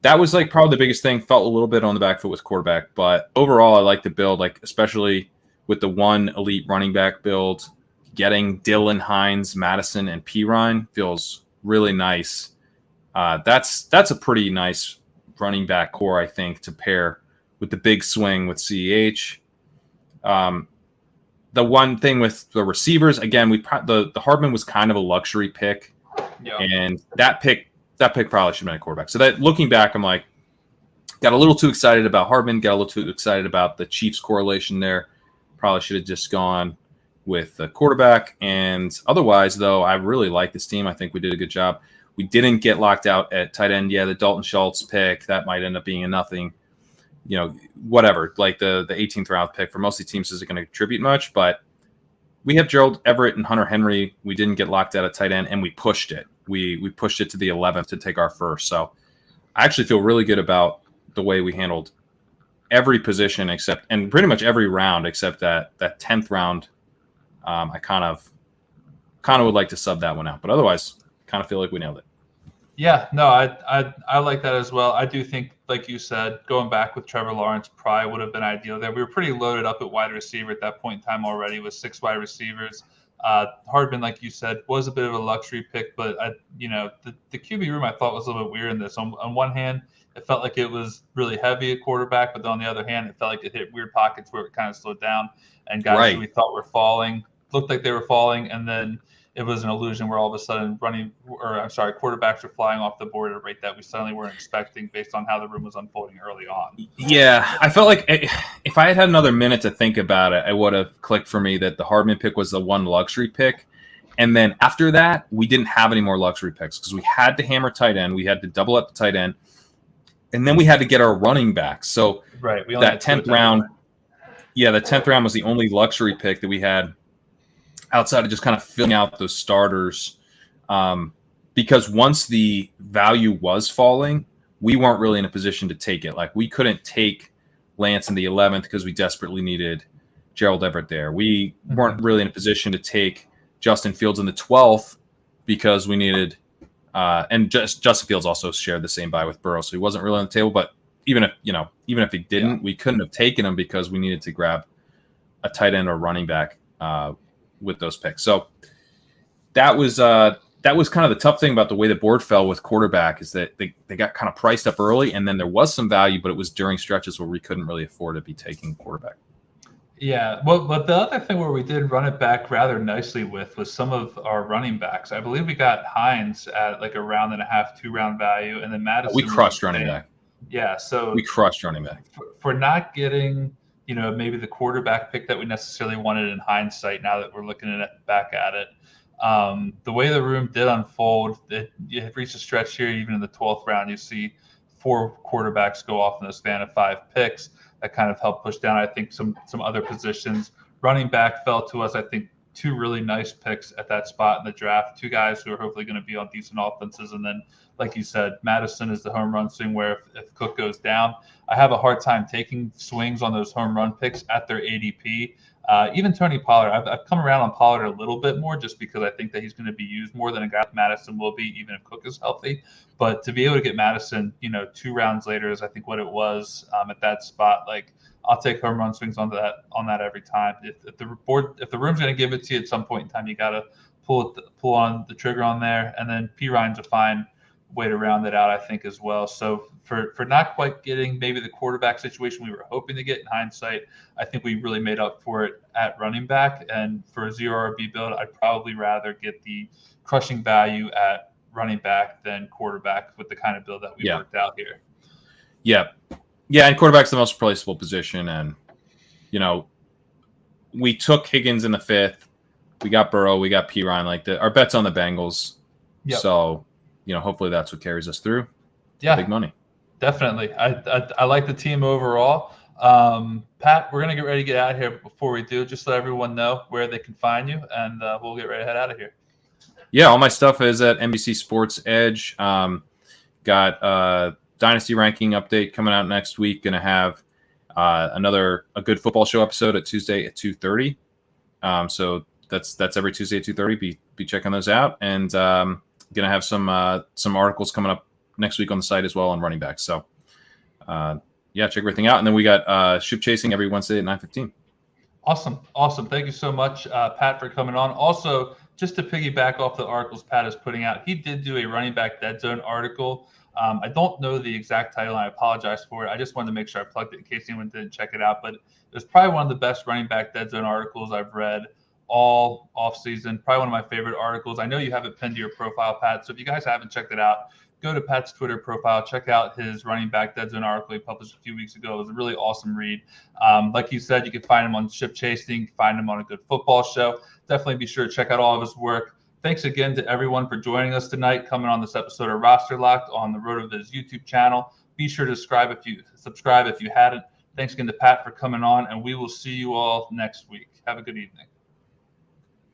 that was like probably the biggest thing. Felt a little bit on the back foot with quarterback. But overall, I like the build, like especially with the one elite running back build. Getting Dillon, Hines, Madison, and Perine feels really nice. That's a pretty nice running back core, I think, to pair with the big swing with CEH. The one thing with the receivers, again, the Hardman was kind of a luxury pick, and that pick probably should have been a quarterback. So that looking back, I'm like, got a little too excited about Hardman, got a little too excited about the Chiefs correlation there. Probably should have just gone with the quarterback. And otherwise, though, I really like this team. I think we did a good job. We didn't get locked out at tight end. Yeah, the Dalton Schultz pick, that might end up being a nothing. Whatever, like the 18th round pick for most of the teams isn't going to contribute much, but we have Gerald Everett and Hunter Henry. We didn't get locked out at tight end, and we pushed it. We pushed it to the 11th to take our first. So I actually feel really good about the way we handled every position and pretty much every round except that 10th round. I kind of would like to sub that one out, but otherwise, kind of feel like we nailed it. Yeah, no, I like that as well. I do think, like you said, going back with Trevor Lawrence probably would have been ideal there. We were pretty loaded up at wide receiver at that point in time already with 6 wide receivers. Hardman, like you said, was a bit of a luxury pick, but the QB room I thought was a little bit weird in this. On one hand, it felt like it was really heavy at quarterback, but on the other hand, it felt like it hit weird pockets where it kind of slowed down, and guys who we thought were falling looked like they were falling, and then it was an illusion where all of a sudden quarterbacks were flying off the board at a rate that we suddenly weren't expecting based on how the room was unfolding early on. Yeah, I felt like if I had had another minute to think about it, it would have clicked for me that the Hardman pick was the one luxury pick. And then after that, we didn't have any more luxury picks because we had to hammer tight end. We had to double up the tight end. And then we had to get our running back. So that 10th round, the 10th round was the only luxury pick that we had outside of just kind of filling out those starters, because once the value was falling, we weren't really in a position to take it. Like we couldn't take Lance in the 11th because we desperately needed Gerald Everett there. We weren't really in a position to take Justin Fields in the 12th because we needed, and Justin Fields also shared the same bye with Burrow, so he wasn't really on the table. But even if he didn't, we couldn't have taken him because we needed to grab a tight end or running back with those picks. So that was kind of the tough thing about the way the board fell with quarterback, is that they got kind of priced up early, and then there was some value, but it was during stretches where we couldn't really afford to be taking quarterback. Yeah, well, but the other thing where we did run it back rather nicely with was some of our running backs. I believe we got Hines at like a round and a half, 2-round value, and then Madison. We crushed running back. Yeah, so we crushed running back for not getting maybe the quarterback pick that we necessarily wanted in hindsight now that we're looking back at it. The way the room did unfold, you reached a stretch here, even in the 12th round, you see 4 quarterbacks go off in the span of 5 picks. That kind of helped push down, I think, some other positions. Running back fell to us, I think, 2 really nice picks at that spot in the draft. 2 guys who are hopefully going to be on decent offenses. And then, like you said, Madison is the home run swing where if Cook goes down, I have a hard time taking swings on those home run picks at their ADP. Even Tony Pollard, I've come around on Pollard a little bit more just because I think that he's going to be used more than a guy like Madison will be, even if Cook is healthy. But to be able to get Madison, 2 rounds later is I think what it was at that spot. Like, I'll take home run swings on that every time. If the room's going to give it to you at some point in time, you got to pull on the trigger on there. And then Perine's a fine way to round it out, I think, as well. So for not quite getting maybe the quarterback situation we were hoping to get in hindsight, I think we really made up for it at running back. And for a 0 RB build, I'd probably rather get the crushing value at running back than quarterback with the kind of build that we worked out here. Yeah. Yeah, and quarterback's the most replaceable position. And, we took Higgins in the 5th. We got Burrow. We got Perine. Like, our bet's on the Bengals. Yep. So, hopefully that's what carries us through. Yeah. Big money. Definitely. I like the team overall. Pat, we're going to get ready to get out of here. But before we do, just let everyone know where they can find you, and we'll get ready to head out of here. Yeah, all my stuff is at NBC Sports Edge. Got Dynasty ranking update coming out next week. Going to have a good football show episode at Tuesday at 2:30. So that's every Tuesday at 2:30. Be checking those out, and going to have some articles coming up next week on the site as well on running backs. So check everything out, and then we got Ship Chasing every Wednesday at 9:15. Awesome. Thank you so much, Pat, for coming on. Also, just to piggyback off the articles Pat is putting out, he did do a running back dead zone article. I don't know the exact title, and I apologize for it. I just wanted to make sure I plugged it in case anyone didn't check it out. But it was probably one of the best running back dead zone articles I've read all offseason. Probably one of my favorite articles. I know you have it pinned to your profile, Pat. So if you guys haven't checked it out, go to Pat's Twitter profile, check out his running back dead zone article he published a few weeks ago. It was a really awesome read. Like you said, you can find him on Ship Chasing, find him on A Good Football Show. Definitely be sure to check out all of his work. Thanks again to everyone for joining us tonight, coming on this episode of Roster Locked on the Road of His YouTube channel. Be sure to subscribe if you hadn't. Thanks again to Pat for coming on, and we will see you all next week. Have a good evening.